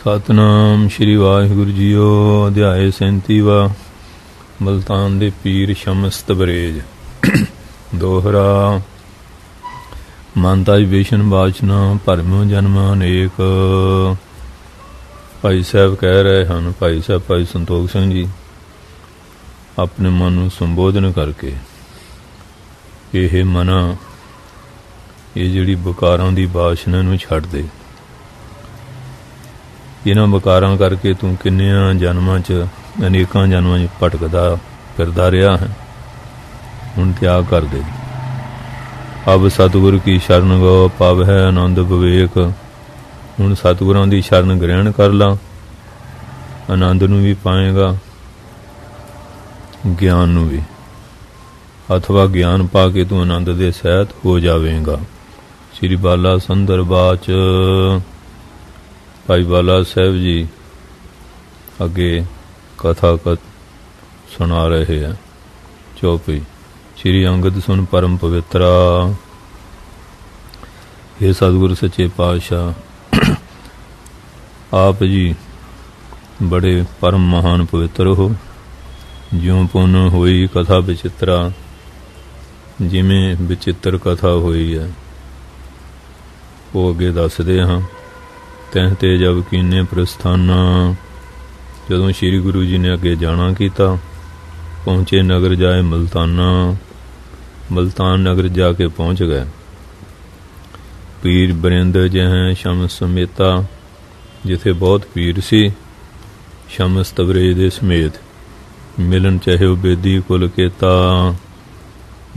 Satnam Shri Waheguru JIO. ਅਧਿਆਏ 37 ਮਲਤਾਨ ਦੇ ਪੀਰ ਸ਼ਮਸ ਤਬਰੇਜ਼। ਦੋਹਰਾ। ਮਨ ਤਜ ਵਿਸ਼ਨ ਬਾਚਨਾ ਭਰਮਿਓ ਜਨਮ ਅਨੇਕ। ਭਾਈ ਸਾਹਿਬ ਕਹਿ ਰਹੇ ਹਨ, ਭਾਈ ਸਾਹਿਬ ਭਾਈ ਸੰਤੋਖ ਸਿੰਘ ਜੀ, ਆਪਣੇ ਮਨ ਨੂੰ ਸੰਬੋਧਨ ਕਰਕੇ, ਇਹ ਮਨਾ, ਇਹ ਜਿਹੜੀ ਬਕਾਰਾਂ ਦੀ ਬਾਸ਼ਨਾ ਨੂੰ ਛੱਡ ਦੇ। ਇਹਨਾਂ ਬਕਾਰਾਂ ਕਰਕੇ ਤੂੰ ਕਿੰਨਿਆਂ ਜਨਮਾਂ 'ਚ, ਅਨੇਕਾਂ ਜਨਮਾਂ 'ਚ ਭਟਕਦਾ ਫਿਰਦਾ ਰਿਹਾ ਹੈ। ਹੁਣ ਤਿਆਗ ਕਰ ਦੇ। ਅਬ ਸਤਿਗੁਰ ਕੀ ਸ਼ਰਨ ਗੋ ਪਵ ਹੈ ਆਨੰਦ ਵਿਵੇਕ। ਹੁਣ ਸਤਿਗੁਰਾਂ ਦੀ ਸ਼ਰਨ ਗ੍ਰਹਿਣ ਕਰ ਲਾ, ਆਨੰਦ ਨੂੰ ਵੀ ਪਾਏਗਾ, ਗਿਆਨ ਨੂੰ ਵੀ। ਅਥਵਾ ਗਿਆਨ ਪਾ ਕੇ ਤੂੰ ਆਨੰਦ ਦੇ ਸਹਿਤ ਹੋ ਜਾਵੇਗਾ। ਸ੍ਰੀ ਬਾਲਾ ਸੰਦਰ ਬਾਚ। ਭਾਈ ਬਾਲਾ ਸਾਹਿਬ ਜੀ ਅੱਗੇ ਕਥਾ ਸੁਣਾ ਰਹੇ ਹੈ। ਚੌਪਈ। ਸ੍ਰੀ ਅੰਗਦ ਸੁਨ ਪਰਮ ਪਵਿੱਤਰਾ। ਇਹ ਸਤਿਗੁਰ ਸੱਚੇ ਪਾਤਸ਼ਾਹ, ਆਪ ਜੀ ਬੜੇ ਪਰਮ ਮਹਾਨ ਪਵਿੱਤਰ ਹੋ। ਜਿਉਂ ਪੁਨ ਹੋਈ ਕਥਾ ਵਿਚਿਤਰਾ, ਜਿਵੇਂ ਵਿਚਿੱਤਰ ਕਥਾ ਹੋਈ ਹੈ ਉਹ ਅੱਗੇ ਦੱਸਦੇ ਹਾਂ। ਤੈਂ ਤੇ ਜਬ ਕੀਨੇ ਪ੍ਰਸਥਾਨਾ। ਜਦੋਂ ਸ਼੍ਰੀ ਗੁਰੂ ਜੀ ਨੇ ਅੱਗੇ ਜਾਣਾ ਕੀਤਾ, ਪਹੁੰਚੇ ਨਗਰ ਜਾਏ ਮਲਤਾਨਾ। ਮਲਤਾਨ ਨਗਰ ਜਾ ਕੇ ਪਹੁੰਚ ਗਏ। ਪੀਰ ਬਰਿੰਦ ਜਹ ਸ਼ਮਸ ਸਮੇਤਾ, ਜਿੱਥੇ ਬਹੁਤ ਪੀਰ ਸੀ, ਸ਼ਮਸ ਤਬਰੇਜ਼ ਦੇ ਸਮੇਤ। ਮਿਲਣ ਚਾਹੇ ਬੇਦੀ ਕੁਲ ਕੇਤਾ,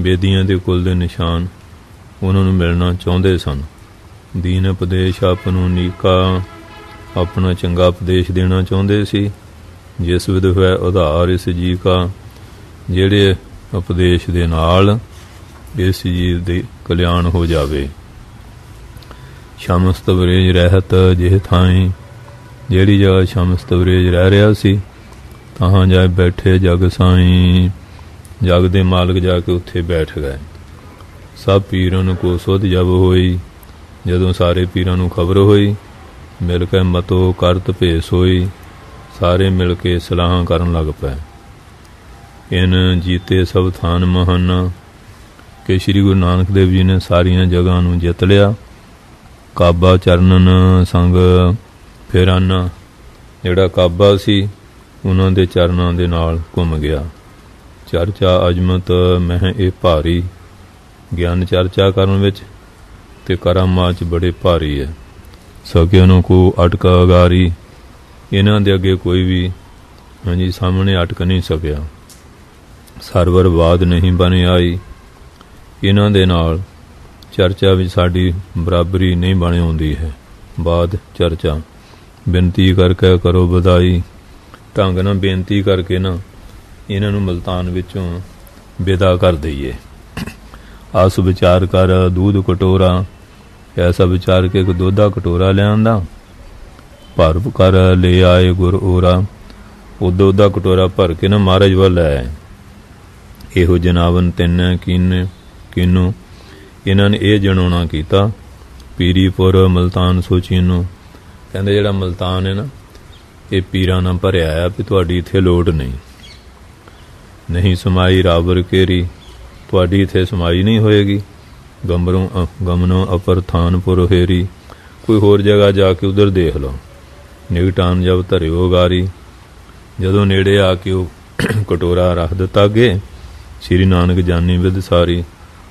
ਬੇਦੀਆਂ ਦੇ ਕੁਲ ਦੇ ਨਿਸ਼ਾਨ ਉਹਨਾਂ ਨੂੰ ਮਿਲਣਾ ਚਾਹੁੰਦੇ ਸਨ। ਦੀਨ ਉਪਦੇਸ਼ ਆਪ ਨੂੰ ਨੀਕਾ, ਆਪਣਾ ਚੰਗਾ ਉਪਦੇਸ਼ ਦੇਣਾ ਚਾਹੁੰਦੇ ਸੀ। ਜਿਸ ਵਿਧ ਹੈ ਉਧਾਰ ਇਸ ਜੀ ਕਾ, ਜਿਹੜੇ ਉਪਦੇਸ਼ ਦੇ ਨਾਲ ਇਸ ਜੀਵ ਦੇ ਕਲਿਆਣ ਹੋ ਜਾਵੇ। ਸ਼ਮਸ ਤਬਰੇਜ਼ ਰਹਿਤ ਜਿਹ ਥਾਈ, ਜਿਹੜੀ ਜਗ੍ਹਾ ਸ਼ਮਸ ਤਬਰੇਜ਼ ਰਹਿ ਰਿਹਾ ਸੀ, ਤਹਾਂ ਜਾ ਬੈਠੇ ਜਗ ਸਾਈ। ਜਗ ਦੇ ਮਾਲਕ ਜਾ ਕੇ ਉੱਥੇ ਬੈਠ ਗਏ। ਸਭ ਪੀਰਨ ਕੋ ਸੁਧ ਜਬ ਹੋਈ, ਜਦੋਂ ਸਾਰੇ ਪੀਰਾਂ ਨੂੰ ਖਬਰ ਹੋਈ, ਮਿਲ ਕੇ ਮਤੋ ਕਰਤ ਭੇਸ ਹੋਈ। ਸਾਰੇ ਮਿਲ ਕੇ ਸਲਾਹਾਂ ਕਰਨ ਲੱਗ ਪਏ। ਇਨ ਜੀਤੇ ਸਭ ਥਾਨ ਮਹਾਨਾ, ਕਿ ਸ਼੍ਰੀ ਗੁਰੂ ਨਾਨਕ ਦੇਵ ਜੀ ਨੇ ਸਾਰੀਆਂ ਜਗ੍ਹਾ ਨੂੰ ਜਿੱਤ ਲਿਆ। ਕਾਬਾ ਚਰਨਨ ਸੰਗ ਫੇਰਾਨਾ, ਜਿਹੜਾ ਕਾਬਾ ਸੀ ਉਹਨਾਂ ਦੇ ਚਰਨਾਂ ਦੇ ਨਾਲ ਘੁੰਮ ਗਿਆ। ਚਰਚਾ ਅਜਮਤ ਮਹਿ ਇਹ ਭਾਰੀ, ਗਿਆਨ ਚਰਚਾ ਕਰਨ ਵਿੱਚ ਤੇ ਕਰਾਮਾਂ 'ਚ ਬੜੇ ਭਾਰੀ ਹੈ। ਸਕਿਆ ਨੂੰ ਕੋ ਅਟਕ ਅਗਾਰੀ, ਇਹਨਾਂ ਦੇ ਅੱਗੇ ਕੋਈ ਵੀ ਸਾਹਮਣੇ ਅਟਕ ਨਹੀਂ ਸਕਿਆ। ਸਰਵਰ ਬਾਦ ਨਹੀਂ ਬਣ ਆਈ, ਇਹਨਾਂ ਦੇ ਨਾਲ ਚਰਚਾ ਵਿੱਚ ਸਾਡੀ ਬਰਾਬਰੀ ਨਹੀਂ ਬਣ ਆਉਂਦੀ ਹੈ। ਬਾਦ ਚਰਚਾ। ਬੇਨਤੀ ਕਰਕੇ ਕਰੋ ਵਧਾਈ, ਢੰਗ ਨਾਲ ਬੇਨਤੀ ਕਰਕੇ ਨਾ ਇਹਨਾਂ ਨੂੰ ਮਲਤਾਨ ਵਿੱਚੋਂ ਵਿਦਾ ਕਰ ਦਈਏ। ਆਸ ਵਿਚਾਰ ਕਰ ਦੂਧ ਕਟੋਰਾ, ਐਸਾ ਵਿਚਾਰ ਕੇ ਇੱਕ ਦੁੱਧ ਦਾ ਕਟੋਰਾ ਲਿਆਂਦਾ। ਭਰ ਕਰ ਲੈ ਆਏ ਗੁਰ ਓਰਾ, ਉਹ ਦੁੱਧ ਦਾ ਕਟੋਰਾ ਭਰ ਕੇ ਨਾ ਮਹਾਰਾਜ ਵੱਲ ਆਏ। ਇਹੋ ਜਨਾਵਨ ਤਿੰਨ ਕਿਨੂੰ ਇਹਨਾਂ ਨੇ ਇਹ ਜਣਾਉਣਾ ਕੀਤਾ। ਪੀਰੀਪੁਰ ਮਲਤਾਨ ਸੋਚੀ ਨੂੰ, ਕਹਿੰਦੇ ਜਿਹੜਾ ਮਲਤਾਨ ਹੈ ਨਾ, ਇਹ ਪੀਰਾਂ ਨਾਲ ਭਰਿਆ ਆ, ਵੀ ਤੁਹਾਡੀ ਇੱਥੇ ਲੋੜ ਨਹੀਂ ਸਮਾਈ ਰਾਵਰ ਕੇਰੀ, ਤੁਹਾਡੀ ਇੱਥੇ ਸਮਾਈ ਨਹੀਂ ਹੋਏਗੀ। ਗਮਨੋਂ ਅਪਰ ਥਾਨਪੁਰ ਹੇਰੀ, ਕੋਈ ਹੋਰ ਜਗ੍ਹਾ ਜਾ ਕੇ ਉਧਰ ਦੇਖ ਲਓ। ਨਿਗਟਾਨ ਜਬ ਧਰਿਓ ਗਾਰੀ, ਜਦੋਂ ਨੇੜੇ ਆ ਕੇ ਉਹ ਕਟੋਰਾ ਰੱਖ ਦਿੱਤਾ ਅੱਗੇ। ਸ੍ਰੀ ਨਾਨਕ ਜਾਨੀ ਵਿਧ ਸਾਰੀ,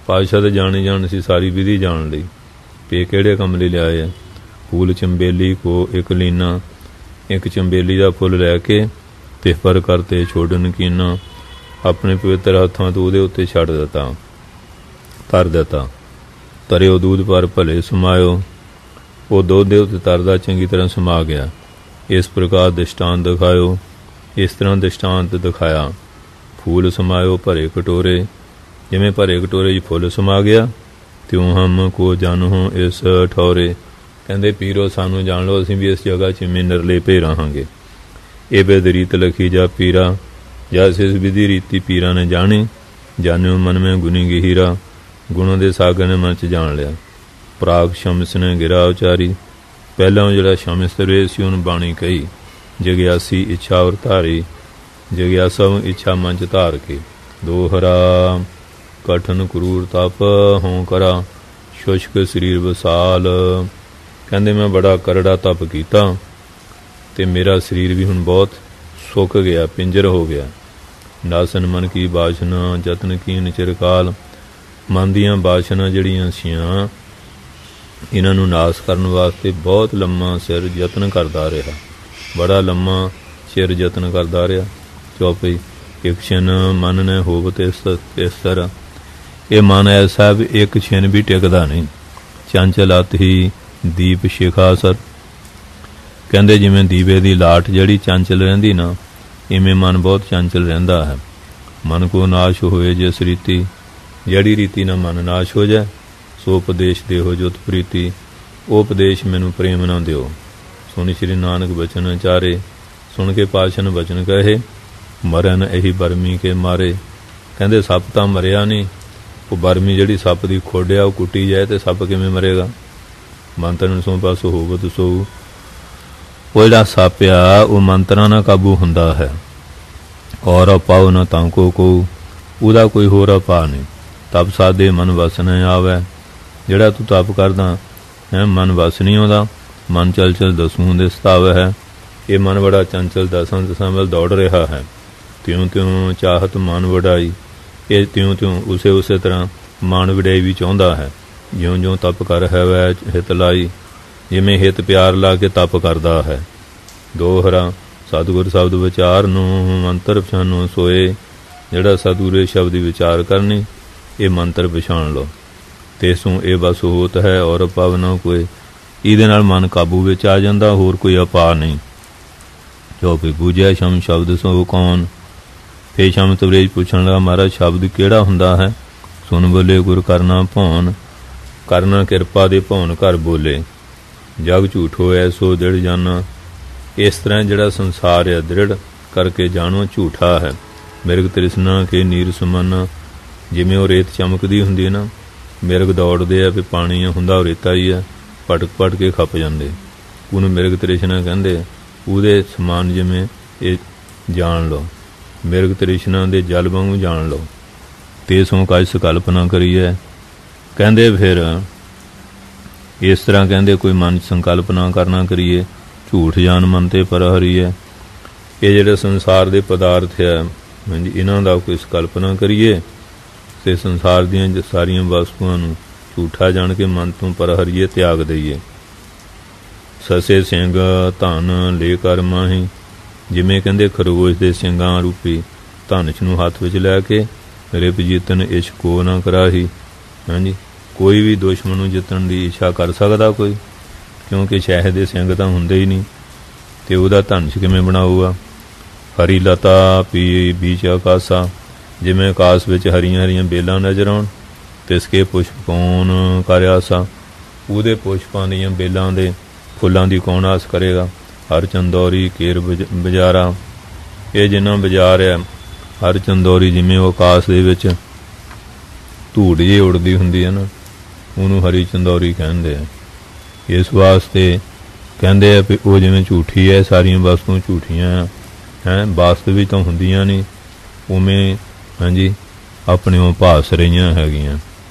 ਪਾਤਸ਼ਾਹ ਤੇ ਜਾਣ ਸੀ ਸਾਰੀ ਵਿਧੀ ਜਾਣ ਲਈ, ਪੇ ਕਿਹੜੇ ਕੰਮ ਲਈ ਲਿਆਏ ਆ। ਫੂਲ ਚੰਬੇਲੀ ਕੋ ਇੱਕ ਲੀਨਾ, ਇੱਕ ਚੰਬੇਲੀ ਦਾ ਫੁੱਲ ਲੈ ਕੇ ਤੇ ਪਰ ਕਰਤੇ ਛੋੜਨ ਕੀਨਾ, ਆਪਣੇ ਪਵਿੱਤਰ ਹੱਥਾਂ ਤੋਂ ਉਹਦੇ ਉੱਤੇ ਛੱਡ ਦਿੱਤਾ, ਧਰ ਦਿੱਤਾ। ਤਰਿਓ ਦੂਧ ਪਰ ਭਲੇ ਸਮਾਇਓ, ਉਹ ਦੁੱਧ ਦੇ ਉੱਤੇ ਤਰਦਾ ਚੰਗੀ ਤਰ੍ਹਾਂ ਸਮਾ ਗਿਆ। ਇਸ ਪ੍ਰਕਾਰ ਦ੍ਰਿਸ਼ਟਾਂਤ ਦਿਖਾਇਓ, ਇਸ ਤਰ੍ਹਾਂ ਦ੍ਰਿਸ਼ਟਾਂਤ ਦਿਖਾਇਆ। ਫੂਲ ਸਮਾਇਓ ਭਰੇ ਕਟੋਰੇ, ਜਿਵੇਂ ਭਰੇ ਕਟੋਰੇ 'ਚ ਫੁੱਲ ਸਮਾ ਗਿਆ। ਤਿਉਂ ਹਮ ਕੋ ਜਾਨੋ ਇਸ ਠੌਰੇ, ਕਹਿੰਦੇ ਪੀਰੋ ਸਾਨੂੰ ਜਾਣ ਲਓ, ਅਸੀਂ ਵੀ ਇਸ ਜਗ੍ਹਾ 'ਚ ਨਿਰਲੇਪੇ ਰਹਾਂਗੇ। ਇਹ ਬਿਧ ਰੀਤ ਲਖੀ ਜਾ ਪੀਰਾ, ਜਸ ਇਸ ਵਿਧੀ ਰੀਤੀ ਪੀਰਾਂ ਨੇ ਜਾਣੀ। ਜਾਨਿਓ ਮਨ ਮੈਂ ਗੁਣੀ ਗਹੀਰਾ, ਗੁਣਾਂ ਦੇ ਸਾਗਰ ਨੇ ਮਨ 'ਚ ਜਾਣ ਲਿਆ। ਪ੍ਰਾਗ ਸ਼ਮਸ ਨੇ ਗਿਰਾ ਉਚਾਰੀ, ਪਹਿਲਾਂ ਜਿਹੜਾ ਸ਼ਾਮਿਸਤਰੇ ਸੀ ਉਹਨੂੰ ਬਾਣੀ ਕਹੀ, ਜਗਿਆਸੀ ਇੱਛਾ ਔਰ ਧਾਰੀ, ਜਗਿਆਸਾ ਇੱਛਾ ਮੰਚ ਧਾਰ ਕੇ। ਦੋਹਰਾ ਕਠਨ ਕਰੂਰ ਤਪ ਹੋਂ ਕਰਾ, ਸ਼ੁਸ਼ਕ ਸਰੀਰ ਵਿਸਾਲ। ਕਹਿੰਦੇ ਮੈਂ ਬੜਾ ਕਰੜਾ ਤਪ ਕੀਤਾ ਤੇ ਮੇਰਾ ਸਰੀਰ ਵੀ ਹੁਣ ਬਹੁਤ ਸੁੱਕ ਗਿਆ, ਪਿੰਜਰ ਹੋ ਗਿਆ। ਨਾਸਨ ਮਨ ਕੀ ਬਾਸ਼ਨਾ ਜਤਨ ਕੀਨ ਚਿਰਕਾਲ। ਮਨ ਦੀਆਂ ਬਾਸ਼ਨਾ ਜਿਹੜੀਆਂ ਸੀਆਂ ਇਹਨਾਂ ਨੂੰ ਨਾਸ ਕਰਨ ਵਾਸਤੇ ਬਹੁਤ ਲੰਮਾ ਸਿਰ ਯਤਨ ਕਰਦਾ ਰਿਹਾ, ਬੜਾ ਲੰਮਾ ਚਿਰ ਯਤਨ ਕਰਦਾ ਰਿਹਾ। ਚੌਪਈ ਇੱਕ ਛਿਨ ਮਨ ਨੇ ਹੋਵਤ ਇਸ ਤਰ੍ਹਾਂ। ਇਹ ਮਨ ਐਸਾ ਵੀ ਇੱਕ ਛਿਨ ਵੀ ਟਿਕਦਾ ਨਹੀਂ। ਚੰਚਲ ਅਤ ਹੀ ਦੀਪ ਸ਼ਿਖਾ ਸਰ। ਕਹਿੰਦੇ ਜਿਵੇਂ ਦੀਵੇ ਦੀ ਲਾਟ ਜਿਹੜੀ ਚੰਚਲ ਰਹਿੰਦੀ ਨਾ, ਇਵੇਂ ਮਨ ਬਹੁਤ ਚੰਚਲ ਰਹਿੰਦਾ ਹੈ। ਮਨ ਕੋ ਨਾਸ਼ ਹੋਏ ਜਿਸ ਰੀਤੀ, ਜਿਹੜੀ ਰੀਤੀ ਨਾਲ ਮਨ ਨਾਸ਼ ਹੋ ਜਾਏ। ਸੋ ਉਪਦੇਸ਼ ਦੇਹੋ ਜੁਤ ਪ੍ਰੀਤੀ, ਉਹ ਉਪਦੇਸ਼ ਮੈਨੂੰ ਪ੍ਰੇਮ ਨਾ ਦਿਓ। ਸੁਣ ਸ਼੍ਰੀ ਨਾਨਕ ਬਚਨ ਚਾਰੇ, ਸੁਣ ਕੇ ਪਾਤਸ਼ਾਹ ਨੂੰ ਬਚਨ ਕਹੇ। ਮਰਨ ਇਹੀ ਬਰਮੀ ਕੇ ਮਾਰੇ। ਕਹਿੰਦੇ ਸੱਪ ਤਾਂ ਮਰਿਆ ਨਹੀਂ, ਉਹ ਬਰਮੀ ਜਿਹੜੀ ਸੱਪ ਦੀ ਖੁੱਡ ਆ ਉਹ ਕੁੱਟੀ ਜਾਏ ਤੇ ਸੱਪ ਕਿਵੇਂ ਮਰੇਗਾ। ਮੰਤਰਨ ਸੋ ਪਾਸੋ ਹੋਵਤ ਸੋ। ਉਹ ਜਿਹੜਾ ਸੱਪ ਆ ਉਹ ਮੰਤਰਾਂ ਨਾਲ ਕਾਬੂ ਹੁੰਦਾ ਹੈ। ਔਰ ਪਾਉ ਨਾ ਤਾਂ ਕੋ ਉਹਦਾ ਕੋਈ ਹੋਰ ਉਪਾਅ ਨਹੀਂ। ਤਪ ਸਾਧੇ ਮਨ ਵਸ ਨਾ ਆਵੇ। ਜਿਹੜਾ ਤੂੰ ਤਪ ਕਰਦਾ ਹੈ ਮਨ ਵਸ ਨਹੀਂ ਆਉਂਦਾ। ਮਨ ਚਲ ਚਲ ਦਸੂੰ ਦੇ ਸਤਾਵ ਹੈ। ਇਹ ਮਨ ਬੜਾ ਚੰਚਲ ਦਸਾਂ ਵੱਲ ਦੌੜ ਰਿਹਾ ਹੈ। ਤਿਉਂ ਤਿਉਂ ਚਾਹਤ ਮਨ ਵਡਾਈ। ਇਹ ਤਿਉਂ ਤਿਉਂ ਉਸੇ ਤਰ੍ਹਾਂ ਮਨ ਵਡਾਈ ਵੀ ਚਾਹੁੰਦਾ ਹੈ। ਜਿਉਂ ਜਿਉਂ ਤਪ ਕਰ ਹੈ ਵੈ ਹਿਤ ਲਾਈ। ਜਿਵੇਂ ਹਿਤ ਪਿਆਰ ਲਾ ਕੇ ਤਪ ਕਰਦਾ ਹੈ। ਦੋਹਰਾ ਸਤਿਗੁਰ ਸ਼ਬਦ ਵਿਚਾਰ ਨੂੰ ਮੰਤਰ ਪਛਾਨੋ ਸੋਏ। ਜਿਹੜਾ ਸਤਿਗੁਰੇ ਸ਼ਬਦ ਦੀ ਵਿਚਾਰ ਕਰਨੀ ਇਹ ਮੰਤਰ ਪਛਾਣ ਲਓ। ਤੇ ਸੋ ਇਹ ਬਸ ਹੋਤ ਹੈ ਔਰ ਭਾਵ ਨਾ ਕੋਈ। ਇਹਦੇ ਨਾਲ ਮਨ ਕਾਬੂ ਵਿੱਚ ਆ ਜਾਂਦਾ, ਹੋਰ ਕੋਈ ਉਪਾਅ ਨਹੀਂ। ਜੋ ਵੀ ਬੂਝਿਆ ਸ਼ਮ ਸ਼ਬਦ ਸੋ ਕੌਣ। ਫੇ ਸ਼ਮ ਤਵਰੇਜ ਪੁੱਛਣ ਲੱਗਾ ਮਹਾਰਾਜ ਸ਼ਬਦ ਕਿਹੜਾ ਹੁੰਦਾ ਹੈ। ਸੁਣ ਬੋਲੇ ਗੁਰ ਕਰਨਾ ਭੌਨ। ਕਰਨਾ ਕਿਰਪਾ ਦੇ ਭੌਨ ਘਰ ਬੋਲੇ। ਜਗ ਝੂਠ ਹੋਇਆ ਸੋ ਦ੍ਰਿੜ ਜਾਨਾ। ਇਸ ਤਰ੍ਹਾਂ ਜਿਹੜਾ ਸੰਸਾਰ ਹੈ ਦ੍ਰਿੜ ਕਰਕੇ ਜਾਣੋ ਝੂਠਾ ਹੈ। ਮਿਰਗ ਤ੍ਰਿਸ਼ਨਾ ਕੇ ਨੀਰ ਸੁਮਨ। ਜਿਵੇਂ ਉਹ ਰੇਤ ਚਮਕਦੀ ਹੁੰਦੀ ਹੈ ਨਾ, ਮਿਰਗ ਦੌੜਦੇ ਆ ਵੀ ਪਾਣੀ ਹੁੰਦਾ ਉਹ ਰੇਤਾ ਹੀ ਆ, ਪਟਕ ਕੇ ਖੱਪ ਜਾਂਦੇ, ਉਹਨੂੰ ਮਿਰਗ ਤ੍ਰਿਸ਼ਨਾ ਕਹਿੰਦੇ। ਉਹਦੇ ਸਮਾਨ ਜਿਵੇਂ ਇਹ ਜਾਣ ਲਓ, ਮਿਰਗ ਤ੍ਰਿਸ਼ਨਾ ਦੇ ਜਲ ਵਾਂਗੂ ਜਾਣ ਲਓ। ਤੇ ਸੋ ਕਾਜ ਸੰਕਲਪਨਾ ਕਰੀਏ। ਕਹਿੰਦੇ ਫਿਰ ਇਸ ਤਰ੍ਹਾਂ ਕਹਿੰਦੇ ਕੋਈ ਮਨ ਸੰਕਲਪ ਨਾ ਕਰਨਾ ਕਰੀਏ। ਝੂਠ ਜਾਨ ਮਨ ਤੇ ਪਰ ਹਰੀਏ। ਇਹ ਜਿਹੜੇ ਸੰਸਾਰ ਦੇ ਪਦਾਰਥ ਆ ਹਾਂਜੀ ਇਹਨਾਂ ਦਾ ਕੋਈ ਸੰਕਲਪ ਨਾ ਕਰੀਏ ਤੇ ਸੰਸਾਰ ਦੀਆਂ ਸਾਰੀਆਂ ਵਸਤੂਆਂ ਨੂੰ ਝੂਠਾ ਜਾਣ ਕੇ ਮਨ ਤੋਂ ਪਰ ਹਰੀਏ, ਤਿਆਗ ਦਈਏ। ਸਸੇ ਸਿੰਘ ਧਨ ਲੈ ਕਰ ਮਾਹੀ। ਜਿਵੇਂ ਕਹਿੰਦੇ ਖਰਗੋਸ਼ ਦੇ ਸਿੰਘਾਂ ਰੂਪੀ ਧਨਚ ਨੂੰ ਹੱਥ ਵਿੱਚ ਲੈ ਕੇ ਰਿਪ ਜੀਤਨ ਇਸ਼ਕ ਕੋ ਨਾ ਕਰਾਹੀ। ਹਾਂਜੀ ਕੋਈ ਵੀ ਦੁਸ਼ਮਣ ਨੂੰ ਜਿੱਤਣ ਦੀ ਇੱਛਾ ਕਰ ਸਕਦਾ ਕੋਈ, ਕਿਉਂਕਿ ਸ਼ਹਿਦ ਦੇ ਸਿੰਘ ਤਾਂ ਹੁੰਦੇ ਹੀ ਨਹੀਂ ਤੇ ਉਹਦਾ ਧਨਚ ਕਿਵੇਂ ਬਣਾਊਗਾ। ਹਰੀ ਲਤਾ ਪੀ ਬੀਚ ਆਕਾਸ਼ਾ। ਜਿਵੇਂ ਆਕਾਸ਼ ਵਿੱਚ ਹਰੀਆਂ ਹਰੀਆਂ ਬੇਲਾਂ ਨਜ਼ਰ ਆਉਣ ਤਿਸਕੇ ਪੁਸ਼ਪ ਕੌਣ ਕਰ ਆਸਾ। ਉਹਦੇ ਪੁਸ਼ਪਾਂ ਦੀਆਂ ਬੇਲਾਂ ਦੇ ਫੁੱਲਾਂ ਦੀ ਕੌਣ ਆਸ ਕਰੇਗਾ। ਹਰ ਚੰਦੌਰੀ ਕੇਰ ਬਜ਼ਾਰਾ। ਇਹ ਜਿੰਨਾ ਬਾਜ਼ਾਰ ਆ ਹਰ ਚੰਦੌਰੀ, ਜਿਵੇਂ ਉਹ ਆਕਾਸ਼ ਦੇ ਵਿੱਚ ਧੂੜ ਜਿਹੀ ਉੜਦੀ ਹੁੰਦੀ ਹੈ ਨਾ, ਉਹਨੂੰ ਹਰੀ ਚੰਦੌਰੀ ਕਹਿੰਦੇ ਆ। ਇਸ ਵਾਸਤੇ ਕਹਿੰਦੇ ਆ ਵੀ ਉਹ ਜਿਵੇਂ ਝੂਠੀ ਹੈ, ਸਾਰੀਆਂ ਵਸਤੂਆਂ ਝੂਠੀਆਂ ਹੈ, ਵਾਸਤਵਿਕ ਤਾਂ ਹੁੰਦੀਆਂ ਨਹੀਂ, ਉਵੇਂ ਹਾਂਜੀ ਆਪਣੇ ਉਹ ਭਾਸ ਰਹੀਆਂ ਹੈਗੀਆਂ।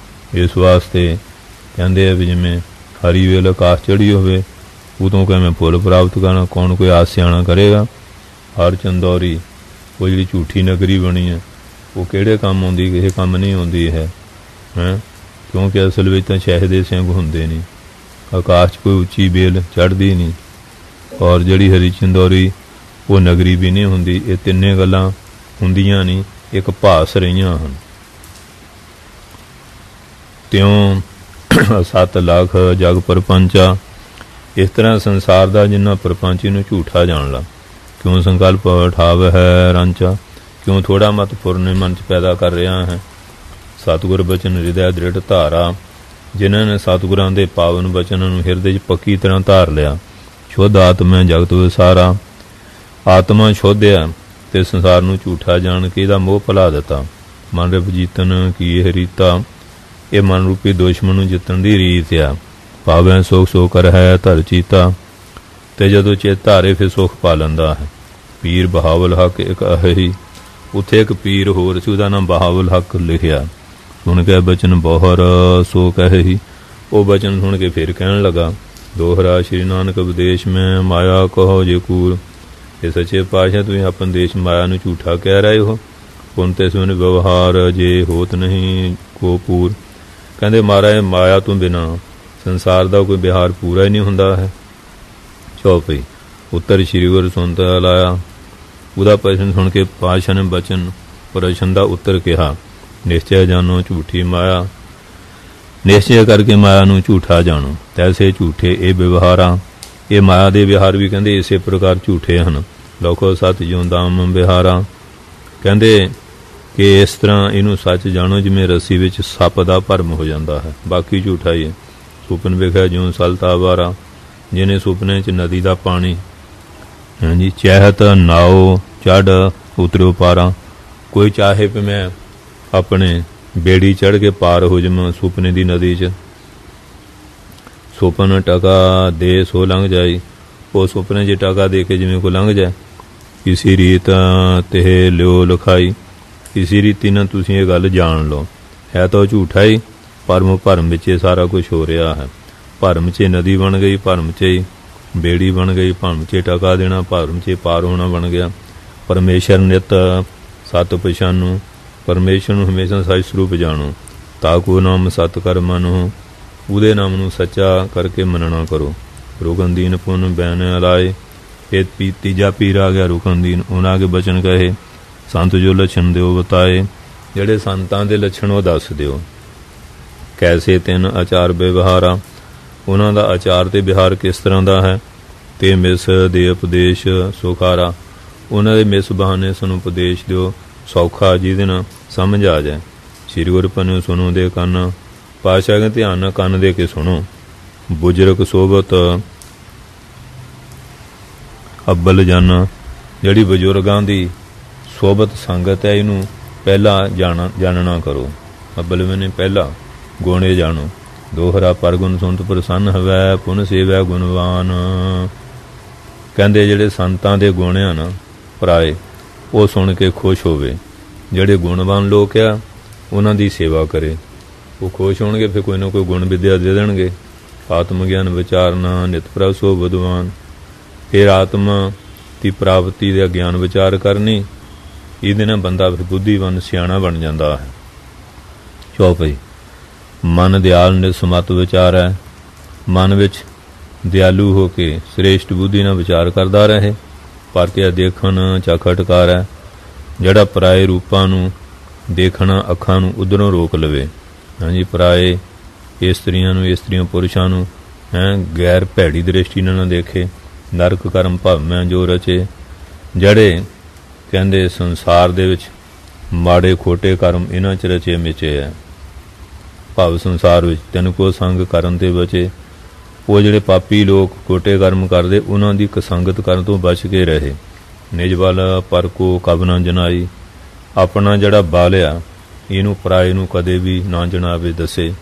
ਇਸ ਵਾਸਤੇ ਕਹਿੰਦੇ ਆ ਵੀ ਜਿਵੇਂ ਹਰੀ ਵੇਲ ਆਕਾਸ਼ ਚੜ੍ਹੀ ਹੋਵੇ ਉਦੋਂ ਕਿਵੇਂ ਫੁੱਲ ਪ੍ਰਾਪਤ ਕਰਨਾ, ਕੌਣ ਕੋਈ ਆਸ ਸਿਆਣਾ ਕਰੇਗਾ। ਹਰ ਚੰਦੌਰੀ ਉਹ ਜਿਹੜੀ ਝੂਠੀ ਨਗਰੀ ਬਣੀ ਹੈ ਉਹ ਕਿਹੜੇ ਕੰਮ ਆਉਂਦੀ, ਕਿਸੇ ਕੰਮ ਨਹੀਂ ਆਉਂਦੀ ਹੈ ਕਿਉਂਕਿ ਅਸਲ ਵਿੱਚ ਤਾਂ ਸ਼ਹਿਦ ਦੇ ਸਿੰਘ ਹੁੰਦੇ ਨਹੀਂ, ਆਕਾਸ਼ 'ਚ ਕੋਈ ਉੱਚੀ ਬੇਲ ਚੜ੍ਹਦੀ ਨਹੀਂ, ਔਰ ਜਿਹੜੀ ਹਰੀ ਚੰਦੌਰੀ ਉਹ ਨਗਰੀ ਵੀ ਨਹੀਂ ਹੁੰਦੀ। ਇਹ ਤਿੰਨੇ ਗੱਲਾਂ ਹੁੰਦੀਆਂ ਨਹੀਂ, ਇੱਕ ਭਾਸ ਰਹੀਆਂ ਹਨ। ਤਿਉਂ 7 ਲੱਖ ਜਗ ਪਰਪੰਚਾ। ਇਸ ਤਰ੍ਹਾਂ ਸੰਸਾਰ ਦਾ ਜਿੰਨਾ ਪਰਪੰਚ ਨੂੰ ਝੂਠਾ ਜਾਣ ਲਾ। ਕਿਉਂ ਸੰਕਲਪ ਠਾਵ ਹੈ ਰਾਂਚਾ। ਕਿਉਂ ਥੋੜਾ ਮਤ ਫੁਰਨੇ ਮਨ 'ਚ ਪੈਦਾ ਕਰ ਰਿਹਾ ਹੈ। ਸਤਿਗੁਰ ਬਚਨ ਹਿਰਦੈ ਦ੍ਰਿੜ ਧਾਰਾ। ਜਿਨ੍ਹਾਂ ਨੇ ਸਤਿਗੁਰਾਂ ਦੇ ਪਾਵਨ ਬਚਨਾਂ ਨੂੰ ਹਿਰਦੇ 'ਚ ਪੱਕੀ ਤਰ੍ਹਾਂ ਧਾਰ ਲਿਆ। ਸ਼ੁੱਧ ਆਤਮਾ ਜਗਤ ਵਿਸਾਰਾ। ਆਤਮਾ ਸ਼ੁੱਧ ਆ ਤੇ ਸੰਸਾਰ ਨੂੰ ਝੂਠਾ ਜਾਣ ਕੇ ਇਹਦਾ ਮੋਹ ਭੁਲਾ ਦਿੱਤਾ। ਮਨ ਰੂਪ ਜੀਤਨ ਕੀ ਇਹ ਰੀਤਾ। ਇਹ ਮਨ ਰੂਪੀ ਦੁਸ਼ਮਣ ਨੂੰ ਜਿੱਤਣ ਦੀ ਰੀਤ ਆ। ਭਾਵੇਂ ਸੁਖ ਸੋ ਕਰ ਹੈ ਧਰ ਚੀਤਾ। ਤੇ ਜਦੋਂ ਚਿਤ ਧਾਰੇ ਫਿਰ ਸੁਖ ਪਾ ਲੈਂਦਾ ਹੈ। ਪੀਰ ਬਹਾਵਲ ਹੱਕ ਇੱਕ ਅਹੀ, ਉੱਥੇ ਇੱਕ ਪੀਰ ਹੋਰ ਸੀ, ਉਹਦਾ ਨਾਮ ਬਹਾਵਲ ਹੱਕ ਲਿਖਿਆ। ਸੁਣ ਕੇ ਬਚਨ ਬਹੁਰ ਸੋ ਕਹੀ, ਉਹ ਬਚਨ ਸੁਣ ਕੇ ਫਿਰ ਕਹਿਣ ਲੱਗਾ, ਦੋਹਰਾ ਸ਼੍ਰੀ ਨਾਨਕ ਵਿਦੇਸ਼ ਮੈਂ ਮਾਇਆ ਕਹੋ ਜੇ ਕੂਰ। ਇਹ ਸੱਚੇ ਪਾਤਸ਼ਾਹ ਤੁਸੀਂ ਆਪਣੇ ਦੇਸ਼ ਮਾਇਆ ਨੂੰ ਝੂਠਾ ਕਹਿ ਰਹੇ ਹੋ। ਪੁਨ ਤੇ ਸੁਨ ਵਿਵਹਾਰ ਜੇ ਹੋਤ ਨਹੀਂ ਕੋ ਪੂਰ। ਕਹਿੰਦੇ ਮਹਾਰਾਜ ਮਾਇਆ ਤੋਂ ਬਿਨਾਂ ਸੰਸਾਰ ਦਾ ਕੋਈ ਵਿਹਾਰ ਪੂਰਾ ਹੀ ਨਹੀਂ ਹੁੰਦਾ ਹੈ। ਚੌਪਈ ਉੱਤਰ ਸ਼੍ਰੀ ਗੁਰੂ ਸੁਣਤਾ ਲਾਇਆ। ਉਹਦਾ ਪ੍ਰਸ਼ਨ ਸੁਣ ਕੇ ਪਾਤਸ਼ਾਹ ਨੇ ਬਚਨ ਪ੍ਰਸ਼ਨ ਦਾ ਉੱਤਰ ਕਿਹਾ, ਨਿਸ਼ਚੈ ਜਾਣੋ ਝੂਠੀ ਮਾਇਆ। ਨਿਸ਼ਚੈ ਕਰਕੇ ਮਾਇਆ ਨੂੰ ਝੂਠਾ ਜਾਣੋ। ਤੈਸੇ ਝੂਠੇ ਇਹ ਵਿਵਹਾਰਾਂ, ਇਹ ਮਾਇਆ ਦੇ ਵਿਹਾਰ ਵੀ ਕਹਿੰਦੇ ਇਸੇ ਪ੍ਰਕਾਰ ਝੂਠੇ ਹਨ। ਲੋਕੋ ਸਤ ਜਿਉ ਦਾਮ ਵਿਹਾਰਾਂ, ਕਹਿੰਦੇ ਕਿ ਇਸ ਤਰ੍ਹਾਂ ਇਹਨੂੰ ਸੱਚ ਜਾਣੋ ਜਿਵੇਂ ਰੱਸੀ ਵਿੱਚ ਸੱਪ ਦਾ ਭਰਮ ਹੋ ਜਾਂਦਾ ਹੈ, ਬਾਕੀ ਝੂਠਾ ਹੀ ਹੈ। ਸੁਪਨ ਵੇਖਿਆ ਜਿਉਂ ਸਲਤਾ ਵਾਰਾ, ਜਿਹਨੇ ਸੁਪਨੇ 'ਚ ਨਦੀ ਦਾ ਪਾਣੀ, ਹਾਂਜੀ ਚਹਿਤ ਨਾਓ ਚੜ੍ਹ ਉਤਰਿਓ ਪਾਰਾਂ। ਕੋਈ ਚਾਹੇ ਵੀ ਮੈਂ ਆਪਣੇ ਬੇੜੀ ਚੜ੍ਹ ਕੇ ਪਾਰ ਹੋ ਜਾਵਾਂ ਸੁਪਨੇ ਦੀ ਨਦੀ 'ਚ, ਸੁਪਨ ਟਕਾ ਦੇ ਸੋ ਲੰਘ ਜਾਈ। ਉਹ ਸੁਪਨੇ 'ਚ ਟਕਾ ਦੇ ਕੇ ਜਿਵੇਂ ਕੋਈ ਲੰਘ ਜਾਏ। ਕਿਸੇ ਰੀਤ ਤੇ ਲਿਓ ਲਿਖਾਈ, ਕਿਸੇ ਰੀਤੀ ਨਾਲ ਤੁਸੀਂ ਇਹ ਗੱਲ ਜਾਣ ਲਓ। ਹੈ ਤਾਂ ਝੂਠਾ ਹੀ, ਭਰਮ ਵਿੱਚ ਇਹ ਸਾਰਾ ਕੁਝ ਹੋ ਰਿਹਾ ਹੈ। ਭਰਮ 'ਚ ਨਦੀ ਬਣ ਗਈ, ਭਰਮ 'ਚ ਹੀ ਬੇੜੀ ਬਣ ਗਈ, ਭਰਮ 'ਚ ਟਕਾ ਦੇਣਾ, ਭਰਮ 'ਚ ਪਾਰ ਹੋਣਾ ਬਣ ਗਿਆ। ਪਰਮੇਸ਼ਰ ਨਿਤ ਸਤ ਪਛਾਨੋ, ਪਰਮੇਸ਼ਰ ਨੂੰ ਹਮੇਸ਼ਾ ਸੱਚ ਸਰੂਪ ਜਾਣੋ। ਤਾਕੋ ਨਾਮ ਸਤ ਕਰ ਮਨੋ, ਉਹਦੇ ਨਾਮ ਨੂੰ ਸੱਚਾ ਕਰਕੇ ਮੰਨਣਾ ਕਰੋ। ਰੁਕਨਦੀਨ ਪੁਨ ਬੈਨ ਅਲਾਏ, ਇਹ ਤੀਜਾ ਪੀਰ ਆ ਗਿਆ ਰੁਕਨਦੀਨ। ਉਹਨਾਂ ਅੱਗੇ ਬਚਨ ਕਹੇ, ਸੰਤ ਜੋ ਲੱਛਣ ਦਿਓ ਬਤਾਏ, ਜਿਹੜੇ ਸੰਤਾਂ ਦੇ ਲੱਛਣ ਉਹ ਦੱਸ ਦਿਓ। ਕੈਸੇ ਤਿੰਨ ਆਚਾਰ ਵਿਵਹਾਰਾ, ਉਹਨਾਂ ਦਾ ਆਚਾਰ ਤੇ ਵਿਹਾਰ ਕਿਸ ਤਰ੍ਹਾਂ ਦਾ ਹੈ। ਤੇ ਮਿਸ ਦੇ ਉਪਦੇਸ਼ ਸੁਖਾਰਾ, ਉਹਨਾਂ ਦੇ ਮਿਸ ਬਹਾਨੇ ਸਾਨੂੰ ਉਪਦੇਸ਼ ਦਿਓ ਸੌਖਾ, ਜਿਹਦੇ ਨਾਲ ਸਮਝ ਆ ਜਾਏ। ਸ਼੍ਰੀ ਗੁਰੂ ਪੰਨਿਓ ਸੁਣੋ ਦੇ ਕੰਨ, ਪਾਤਸ਼ਾਹ ਕਹਿੰਦੇ ਧਿਆਨ ਨਾਲ ਕੰਨ ਦੇ ਕੇ ਸੁਣੋ। ਬੁਜਰਗ ਸੋਬਤ ਅੱਬਲ ਜਨ, ਜਿਹੜੀ ਬਜ਼ੁਰਗਾਂ ਦੀ ਸੋਬਤ ਸੰਗਤ ਹੈ ਇਹਨੂੰ ਪਹਿਲਾਂ ਜਾਣਨਾ ਕਰੋ। ਅੱਬਲ ਮੈਨੇ ਪਹਿਲਾ ਗੁਣੇ ਜਾਣੋ। ਦੋਹਰਾ ਪਰਗੁਣ ਸੁਣਤ ਪ੍ਰਸੰਨ ਹਵੈ, ਪੁਨ ਸੇਵੈ ਗੁਣਵਾਨ। ਕਹਿੰਦੇ ਜਿਹੜੇ ਸੰਤਾਂ ਦੇ ਗੁਣ ਆ ਨਾ ਭਰਾਏ, ਉਹ ਸੁਣ ਕੇ ਖੁਸ਼ ਹੋਵੇ। ਜਿਹੜੇ ਗੁਣਵਾਨ ਲੋਕ ਆ ਉਹਨਾਂ ਦੀ ਸੇਵਾ ਕਰੇ, ਉਹ ਖੁਸ਼ ਹੋਣਗੇ। ਫਿਰ ਕੋਈ ਨਾ ਕੋਈ ਗੁਣ ਵਿਦਿਆ ਦੇ ਦੇਣਗੇ। ਆਤਮ ਗਿਆਨ ਵਿਚਾਰਨਾ ਨਿਤ ਪ੍ਰਭ ਸੋ ਵਿਦਵਾਨ, ਫਿਰ ਆਤਮਾ ਦੀ ਪ੍ਰਾਪਤੀ ਦਾ ਗਿਆਨ ਵਿਚਾਰ ਕਰਨੀ, ਇਹਦੇ ਨਾਲ ਬੰਦਾ ਫਿਰ ਬੁੱਧੀਵਾਨ ਸਿਆਣਾ ਬਣ ਜਾਂਦਾ ਹੈ। ਚੌਪਈ ਮਨ ਦਿਆਲ ਨਿਸਮਤ ਵਿਚਾਰ ਹੈ, ਮਨ ਵਿੱਚ ਦਿਆਲੂ ਹੋ ਕੇ ਸ੍ਰੇਸ਼ਟ ਬੁੱਧੀ ਨਾਲ ਵਿਚਾਰ ਕਰਦਾ ਰਹੇ। ਪਰ ਕਿਆ ਦੇਖਣ ਚਖਟਕਾਰ ਹੈ, ਜਿਹੜਾ ਪਰਾਏ ਰੂਪਾਂ ਨੂੰ ਦੇਖਣਾ ਅੱਖਾਂ ਨੂੰ ਉਧਰੋਂ ਰੋਕ ਲਵੇ। ਹਾਂਜੀ ਪਰਾਏ ਇਸਤਰੀਆਂ ਨੂੰ, ਇਸਤਰੀਆਂ ਪੁਰਸ਼ਾਂ ਨੂੰ ਗੈਰ ਭੈੜੀ ਦ੍ਰਿਸ਼ਟੀ ਨਾਲ ਨਾ ਦੇਖੇ। ਨਰਕ ਕਰਮ ਭਾਵੇਂ ਜੋ ਰਚੇ, ਜਿਹੜੇ ਕਹਿੰਦੇ ਸੰਸਾਰ ਦੇ ਵਿੱਚ ਮਾੜੇ ਖੋਟੇ ਕਰਮ ਇਹਨਾਂ 'ਚ ਰਚੇ ਮਿਚੇ ਹੈ। ਭਾਵ ਸੰਸਾਰ ਵਿੱਚ ਤਿੰਨ ਕੋ ਸੰਗ ਕਰਨ ਤੇ ਬਚੇ। ਉਹ ਜਿਹੜੇ ਪਾਪੀ ਲੋਕ ਖੋਟੇ ਕਰਮ ਕਰਦੇ, ਉਹਨਾਂ ਦੀ ਕਸੰਗਤ ਕਰਨ ਤੋਂ ਬਚ ਕੇ ਰਹੇ। ਨਿਜ ਬਲ ਪਰ ਕੋ ਕਬ ਨਾ ਜਨਾਈ, ਆਪਣਾ ਜਿਹੜਾ ਬਲ ਆ ਇਹਨੂੰ ਪਰਾਏ ਨੂੰ ਕਦੇ ਵੀ ਨਾ ਜਣਾਵੇ ਦੱਸੇ।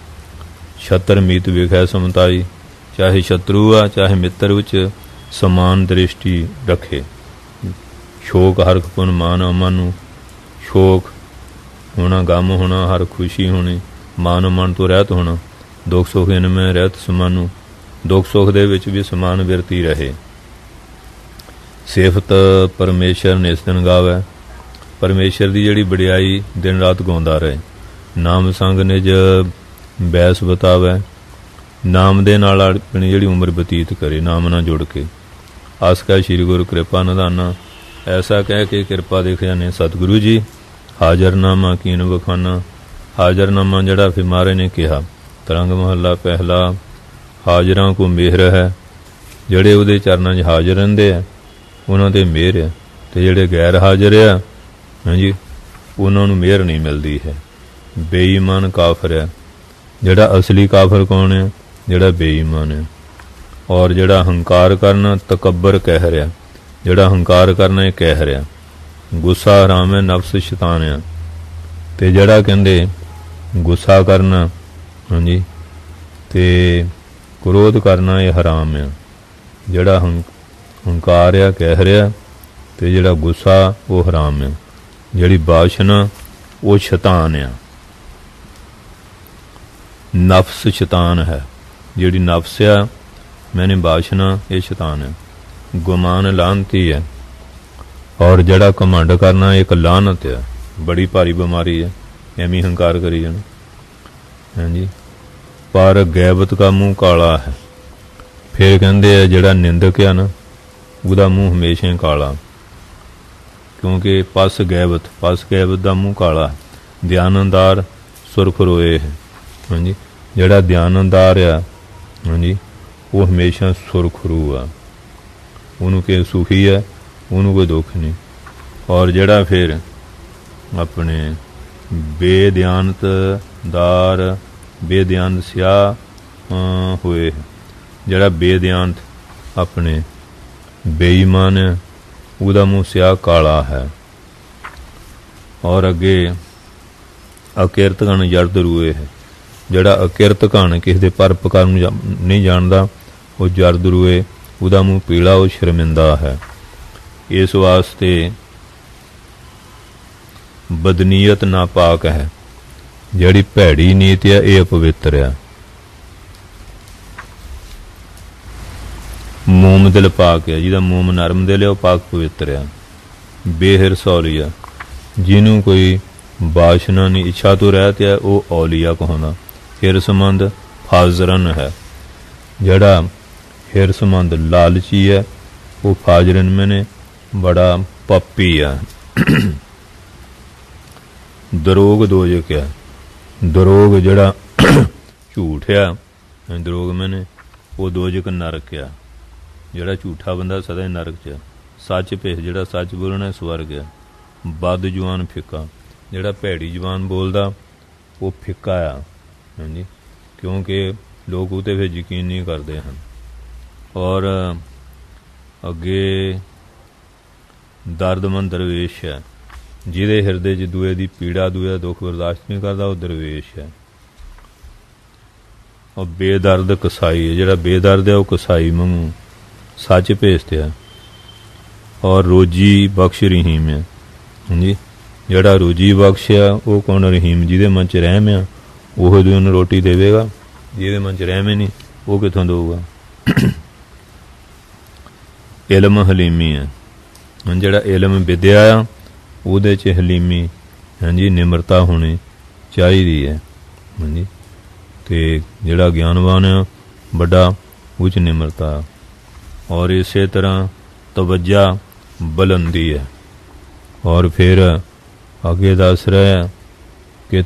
ਛਤਰ ਮੀਤ ਵੇਖਿਆ ਸਮਤਾਈ, ਚਾਹੇ ਸ਼ਤਰੂ ਆ ਚਾਹੇ ਮਿੱਤਰ ਵਿੱਚ ਸਮਾਨ ਦ੍ਰਿਸ਼ਟੀ ਰੱਖੇ। ਸ਼ੋਕ ਹਰਖ ਪੁਨ ਮਾਨ ਅਮਨ ਨੂੰ, ਸ਼ੋਕ ਹੋਣਾ ਗਮ ਹੋਣਾ, ਹਰ ਖੁਸ਼ੀ ਹੋਣੀ, ਮਾਨ ਮਨ ਤੋਂ ਰਹਿਤ ਹੋਣਾ। ਦੁੱਖ ਸੁੱਖ ਇਨ ਮੈਂ ਰਹਿਤ ਸਮਾਨੂ, ਦੁੱਖ ਸੁੱਖ ਦੇ ਵਿੱਚ ਵੀ ਸਮਾਨ ਵਿਰਤੀ ਰਹੇ। ਸਿਫਤ ਪਰਮੇਸ਼ਰ ਨਿਸ ਦਿਨ ਗਾਵੇ, ਪਰਮੇਸ਼ਰ ਦੀ ਜਿਹੜੀ ਵਡਿਆਈ ਦਿਨ ਰਾਤ ਗਾਉਂਦਾ ਰਹੇ। ਨਾਮ ਸੰਗ ਨਿਜ ਬੈਸ ਬਤਾਵੇ, ਨਾਮ ਦੇ ਨਾਲ ਆਪਣੀ ਜਿਹੜੀ ਉਮਰ ਬਤੀਤ ਕਰੇ, ਨਾਮ ਨਾਲ ਜੁੜ ਕੇ। ਆਸ ਕਾ ਸ਼੍ਰੀ ਗੁਰੂ ਕਿਰਪਾ ਨਿਧਾਨਾ, ਐਸਾ ਕਹਿ ਕੇ ਕਿਰਪਾ ਦੇ ਖਜ਼ਾਨੇ ਸਤਿਗੁਰੂ ਜੀ। ਹਾਜ਼ਰਨਾਮਾ ਕੀਨ ਵਖਾਨਾ, ਹਾਜ਼ਰਨਾਮਾ ਜਿਹੜਾ ਫਿਰ ਮਹਾਰਾਜ ਨੇ ਕਿਹਾ ਤਰੰਗ ਮਹੱਲਾ ਪਹਿਲਾ, ਹਾਜ਼ਰਾਂ ਕੋ ਮਿਹਰ ਹੈ। ਜਿਹੜੇ ਉਹਦੇ ਚਰਨਾਂ 'ਚ ਹਾਜ਼ਰ ਰਹਿੰਦੇ ਆ ਉਹਨਾਂ 'ਤੇ ਮਿਹਰ ਹੈ, ਅਤੇ ਜਿਹੜੇ ਗੈਰ ਹਾਜ਼ਰ ਆ ਹਾਂਜੀ ਉਹਨਾਂ ਨੂੰ ਮਿਹਰ ਨਹੀਂ ਮਿਲਦੀ ਹੈ। ਬੇਈਮਾਨ ਕਾਫਰ ਹੈ, ਜਿਹੜਾ ਅਸਲੀ ਕਾਫਰ ਕੌਣ ਹੈ? ਜਿਹੜਾ ਬੇਈਮਾਨ ਹੈ। ਔਰ ਜਿਹੜਾ ਹੰਕਾਰ ਕਰਨਾ ਤਕੱਬਰ ਕਹਿ ਰਿਹਾ, ਜਿਹੜਾ ਹੰਕਾਰ ਕਰਨਾ ਇਹ ਕਹਿ ਰਿਹਾ। ਗੁੱਸਾ ਹਰਾਮ ਹੈ, ਨਫਸ ਸ਼ੈਤਾਨ ਆ। ਅਤੇ ਜਿਹੜਾ ਕਹਿੰਦੇ ਗੁੱਸਾ ਕਰਨਾ ਹਾਂਜੀ ਅਤੇ क्रोध करना ये हराम है। जिहड़ा हंकार आ कह रहा ते जिहड़ा गुस्सा वो हराम है। जिहड़ी वासना वो शैतान आ, नफ्स शैतान है। जिहड़ी नफ्स आ मैंने वासना ये शैतान है। गुमान लानती है और जड़ा घमंड करना एक लानत है, बड़ी भारी बीमारी है। एवं हंकार करी जाना। हाँ जी, पर गैबत का मुँह काला है। फिर कहते हैं जड़ा निंदक है ना उसका मुँह हमेशा ही काला, क्योंकि पस गैबत का मुँह काला है। ध्यानदार सुरख रोए है। हाँ जी, जड़ा ध्यानदार आ हाँ जी वो हमेशा सुरखरू आ, उन्होंने के सुखी है, उन्होंने कोई दुख नहीं। और जड़ा फिर अपने बेध्यानत स्याह होए, जड़ा बेध्यानत अपने बेईमान है उसका मुँह स्याह काला है। और अगे अकिरत गण जर्द रूए है। जड़ा अकिरत घन किसी के पर पकार नहीं जानता वो जर्द रूए, उसका मुँह पीला, वो शर्मिंदा है। इस वास्ते बदनीयत नापाक है। जड़ी भैड़ी नीत है ये अपवित्र है। मोम दिल पाक है, जिहदा मोम नरम दिल है वह पाक पवित्र है। बेहिरसौलिया जिन्हों कोई वासना नहीं इच्छा तो रहत है वो औलिया कहना। हिरसमंद फाजरन है। जड़ा हिरसमंद लालची है वो फाजरन मैंने बड़ा पप्पी है। दरोग दोजक है। दरोग जड़ा झूठ है, दरोग मैंने वो दोजक नरक है। जड़ा झूठा बंदा सदा ही नरक च। सच भेस जड़ा सच बोलना स्वर्ग है। बद जुआन फिक्का, जड़ा भैड़ी जुबान बोलता वो फिक्का आ। हाँ जी, क्योंकि लोग उते फिर यकीन नहीं करते हैं। और अगे दर्दमंद दरवेश है। जिहदे हिरदे च दूए की पीड़ा दूए दुख बर्दाश्त नहीं करता वो दरवेश है। और बेदर्द कसाई है। जिहड़ा बेदर्द है वो कसाई वांगू सच भेजते है। और रोजी बख्श रहीम है। हाँ जी, जड़ा रोजी बख्श है वो कौन रहीम, जिहदे मन च रहम है वो उन्हें रोटी देवेगा, जिहदे मन च रहम ही नहीं वो कितों दूगा। इलम हलीमी है। जड़ा इलम विद्या आ उहदे च हलीमी हाँ जी निमरता होनी चाहिए है। हाँ जी, ते जड़ा ज्ञानवान है बड़ा उच निमरता। और इस तरह तवज्जा बुलंदी है। और फिर आगे दस रहा है कि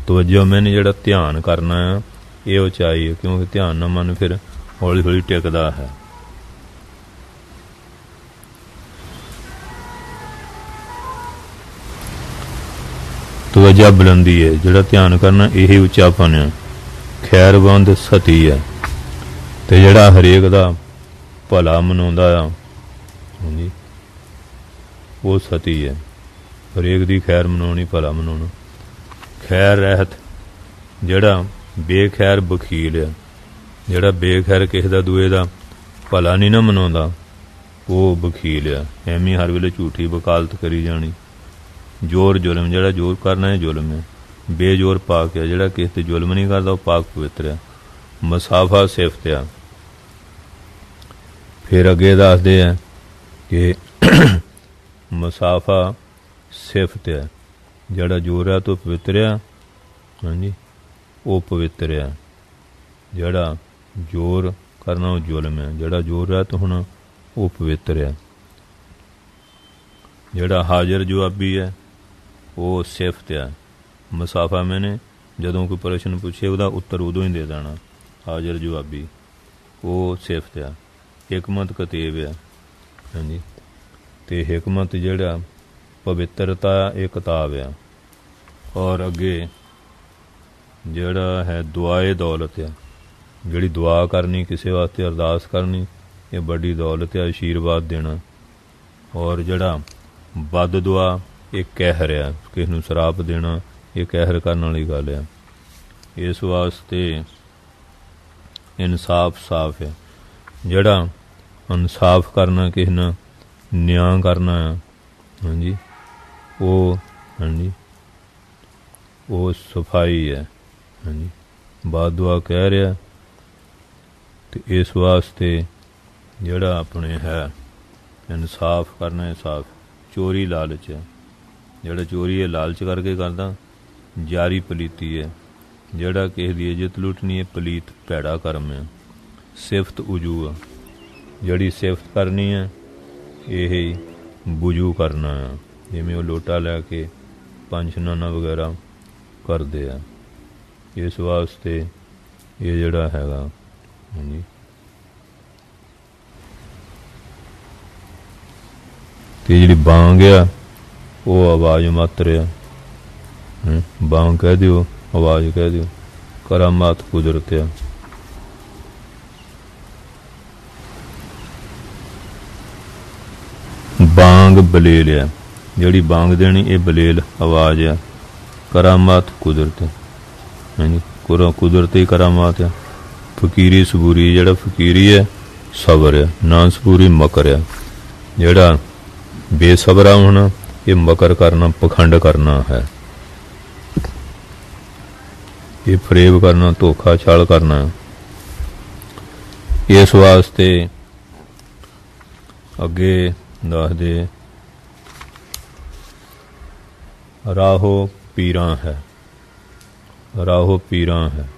तवज्जा मैंने जड़ा ध्यान करना है ये उचाई है, क्योंकि ध्यान ना मन फिर हौली हौली टिकदा है। तवज्जा बुलंदी है। जड़ा ध्यान करना यही उच्चापन है। खैरबंद सती है। ते जड़ा हरेक दा भला मनाउंदा आ जी वो सती है। हरेक दी खैर मनाउणी, भला मनाउणा। खैर रहत जड़ा बेखैर बखील है। जड़ा बेखैर किसी दा दूए दा भला नहीं ना मनाउंदा वो बखील है। एवं हर वेले झूठी वकालत करी जानी। जोर जुलम, जड़ा जोर करना है जुलम है। बेजोर पाक है। जड़ा किसी ते जुलम नहीं करता वो पाक पवित्र है। मसाफा सिफत है। फिर अगे दसदे हैं कि मसाफा सिफत है। जड़ा जोर है तो पवित्र है। हाँ जी, वो पवित्र है। जड़ा जोर करना वो जुलम है। जड़ा जोर है तो होना वो पवित्र है। जड़ा हाजिर जवाबी है वो सिफत है। मसाफा मैंने जदों कोई प्रश्न पूछे उसका उत्तर उदों ही दे देना। हाजिर जवाबी वो सिफत है। हिकमत कतेब है। हाँ जी, ते हिकमत जड़ा पवित्रता एक किताब है। और अगे जड़ा है दुआए दौलत है। जिहड़ी दुआ करनी किसी वास्ते अरदास करनी ये बड़ी दौलत है, आशीर्वाद देना। और जड़ा बद दुआ एक कहर है, किसी नूं श्राप देना ये कहर करने वाली गल है। इस वास्ते ਇਨਸਾਫ ਸਾਫ ਹੈ। ਜਿਹੜਾ ਇਨਸਾਫ ਕਰਨਾ, ਕਿਸੇ ਨਾਲ ਨਿਆਂ ਕਰਨਾ ਆ, ਹਾਂਜੀ, ਉਹ ਹਾਂਜੀ ਉਹ ਸਫਾਈ ਹੈ। ਹਾਂਜੀ, ਬਾਦੂਆ ਕਹਿ ਰਿਹਾ। ਅਤੇ ਇਸ ਵਾਸਤੇ ਜਿਹੜਾ ਆਪਣੇ ਹੈ ਇਨਸਾਫ ਕਰਨਾ ਹੈ, ਸਾਫ। ਚੋਰੀ ਲਾਲਚ ਹੈ, ਜਿਹੜਾ ਚੋਰੀ ਹੈ ਲਾਲਚ ਕਰਕੇ ਕਰਦਾ। ਜਾਰੀ ਪਲੀਤੀ ਹੈ, ਜਿਹੜਾ ਕਿਸੇ ਦੀ ਇੱਜ਼ਤ ਲੁੱਟਣੀ ਹੈ, ਪਲੀਤ ਭੈੜਾ ਕਰਮ ਹੈ। ਸਿਫਤ ਉਜੂ ਆ, ਜਿਹੜੀ ਸਿਫਤ ਕਰਨੀ ਹੈ ਇਹ ਬੁਝੂ ਕਰਨਾ ਆ। ਜਿਵੇਂ ਉਹ ਲੋਟਾ ਲੈ ਕੇ ਪੰਛਨਾਨਾ ਵਗੈਰਾ ਕਰਦੇ ਆ। ਇਸ ਵਾਸਤੇ ਇਹ ਜਿਹੜਾ ਹੈਗਾ, ਹਾਂਜੀ, ਅਤੇ ਜਿਹੜੀ ਬਾਂਗ ਆ ਉਹ ਆਵਾਜ਼ ਮਾਤਰ ਆ। ਬਾਂਗ ਕਹਿ ਦਿਓ, ਆਵਾਜ਼ ਕਹਿ ਦਿਓ, ਕਰਾਮਾਤ ਕੁਦਰਤ ਆ। ਬਾਂਗ ਬਲੇਲ ਆ, ਜਿਹੜੀ ਬਾਂਗ ਦੇਣੀ ਇਹ ਬਲੇਲ ਆਵਾਜ਼ ਆ। ਕਰਾਮਾਤ ਕੁਦਰਤ, ਹਾਂਜੀ, ਕੁਦਰਤੀ ਕਰਾਮਾਤ ਆ। ਫਕੀਰੀ ਸਬੂਰੀ, ਜਿਹੜਾ ਫਕੀਰੀ ਹੈ ਸਬਰ ਆ। ਨਾ ਸਬੂਰੀ ਮਕਰ ਆ, ਜਿਹੜਾ ਬੇਸਬਰਾ ਹੋਣਾ ਇਹ ਮਕਰ ਕਰਨਾ, ਪਖੰਡ ਕਰਨਾ ਹੈ। ਇਹ ਫਰੇਬ ਕਰਨਾ, ਧੋਖਾ ਛਾਲ ਕਰਨਾ। ਇਸ ਵਾਸਤੇ ਅੱਗੇ ਦੱਸਦੇ ਰਾਹੋ ਪੀਰਾਂ ਹੈ। ਰਾਹੋ ਪੀਰਾਂ ਹੈ,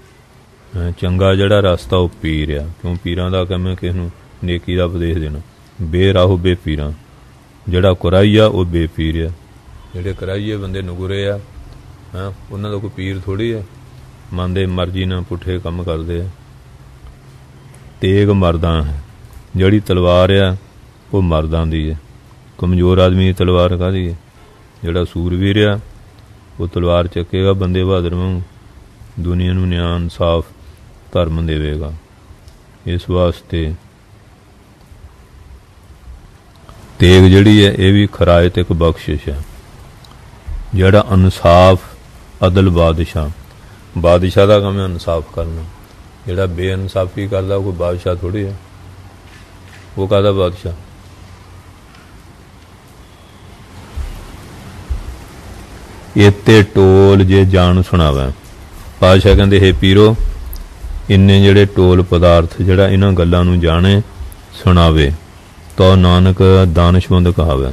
ਚੰਗਾ ਜਿਹੜਾ ਰਸਤਾ ਉਹ ਪੀਰ ਆ। ਕਿਉਂ? ਪੀਰਾਂ ਦਾ ਕੰਮ ਹੈ ਕਿਸੇ ਨੂੰ ਨੇਕੀ ਦਾ ਉਪਦੇਸ਼ ਦੇਣਾ। ਬੇਰਾਹੋ ਬੇਪੀਰਾਂ, ਜਿਹੜਾ ਕੁਰਾਈ ਆ ਉਹ ਬੇਪੀਰ ਆ। ਜਿਹੜੇ ਕੁਰਾਈਏ ਬੰਦੇ ਨਗੁਰੇ ਆ, ਉਹਨਾਂ ਦਾ ਕੋਈ ਪੀਰ ਥੋੜ੍ਹੀ ਹੈ। ਮਨ ਦੇ ਮਰਜ਼ੀ ਨਾਲ ਪੁੱਠੇ ਕੰਮ ਕਰਦੇ ਆ। ਤੇਗ ਮਰਦਾਂ ਹੈ, ਜਿਹੜੀ ਤਲਵਾਰ ਆ ਉਹ ਮਰਦਾਂ ਦੀ ਹੈ। ਕਮਜ਼ੋਰ ਆਦਮੀ ਦੀ ਤਲਵਾਰ ਕਾਹਦੀ ਹੈ? ਜਿਹੜਾ ਸੂਰਵੀਰ ਆ ਉਹ ਤਲਵਾਰ ਚੱਕੇਗਾ, ਬੰਦੇ ਬਹਾਦਰ ਵਾਂਗ ਦੁਨੀਆ ਨੂੰ ਨਿਆਂ ਇਨਸਾਫ ਧਰਮ ਦੇਵੇਗਾ। ਇਸ ਵਾਸਤੇ ਤੇਗ ਜਿਹੜੀ ਹੈ ਇਹ ਵੀ ਖਰਾਇਤ ਇੱਕ ਬਖਸ਼ਿਸ਼ ਹੈ। ਜਿਹੜਾ ਇਨਸਾਫ ਅਦਲ ਬਾਦਸ਼ਾਹ, ਬਾਦਸ਼ਾਹ ਦਾ ਕੰਮ ਹੈ ਇਨਸਾਫ ਕਰਨਾ। ਜਿਹੜਾ ਬੇਇਨਸਾਫੀ ਕਰਦਾ ਉਹ ਕੋਈ ਬਾਦਸ਼ਾਹ ਥੋੜ੍ਹੀ ਹੈ। ਉਹ ਕਾਹਦਾ ਬਾਦਸ਼ਾਹ? ਇੱਥੇ ਟੋਲ ਜੇ ਜਾਣ ਸੁਣਾਵਾ। ਪਾਤਸ਼ਾਹ ਕਹਿੰਦੇ ਹੇ ਪੀਰੋ, ਇੰਨੇ ਜਿਹੜੇ ਟੋਲ ਪਦਾਰਥ, ਜਿਹੜਾ ਇਹਨਾਂ ਗੱਲਾਂ ਨੂੰ ਜਾਣੇ ਸੁਣਾਵੇ ਤਾਂ ਨਾਨਕ ਦਾਨਸ਼ਮੰਦ ਕਹਾਵੇ।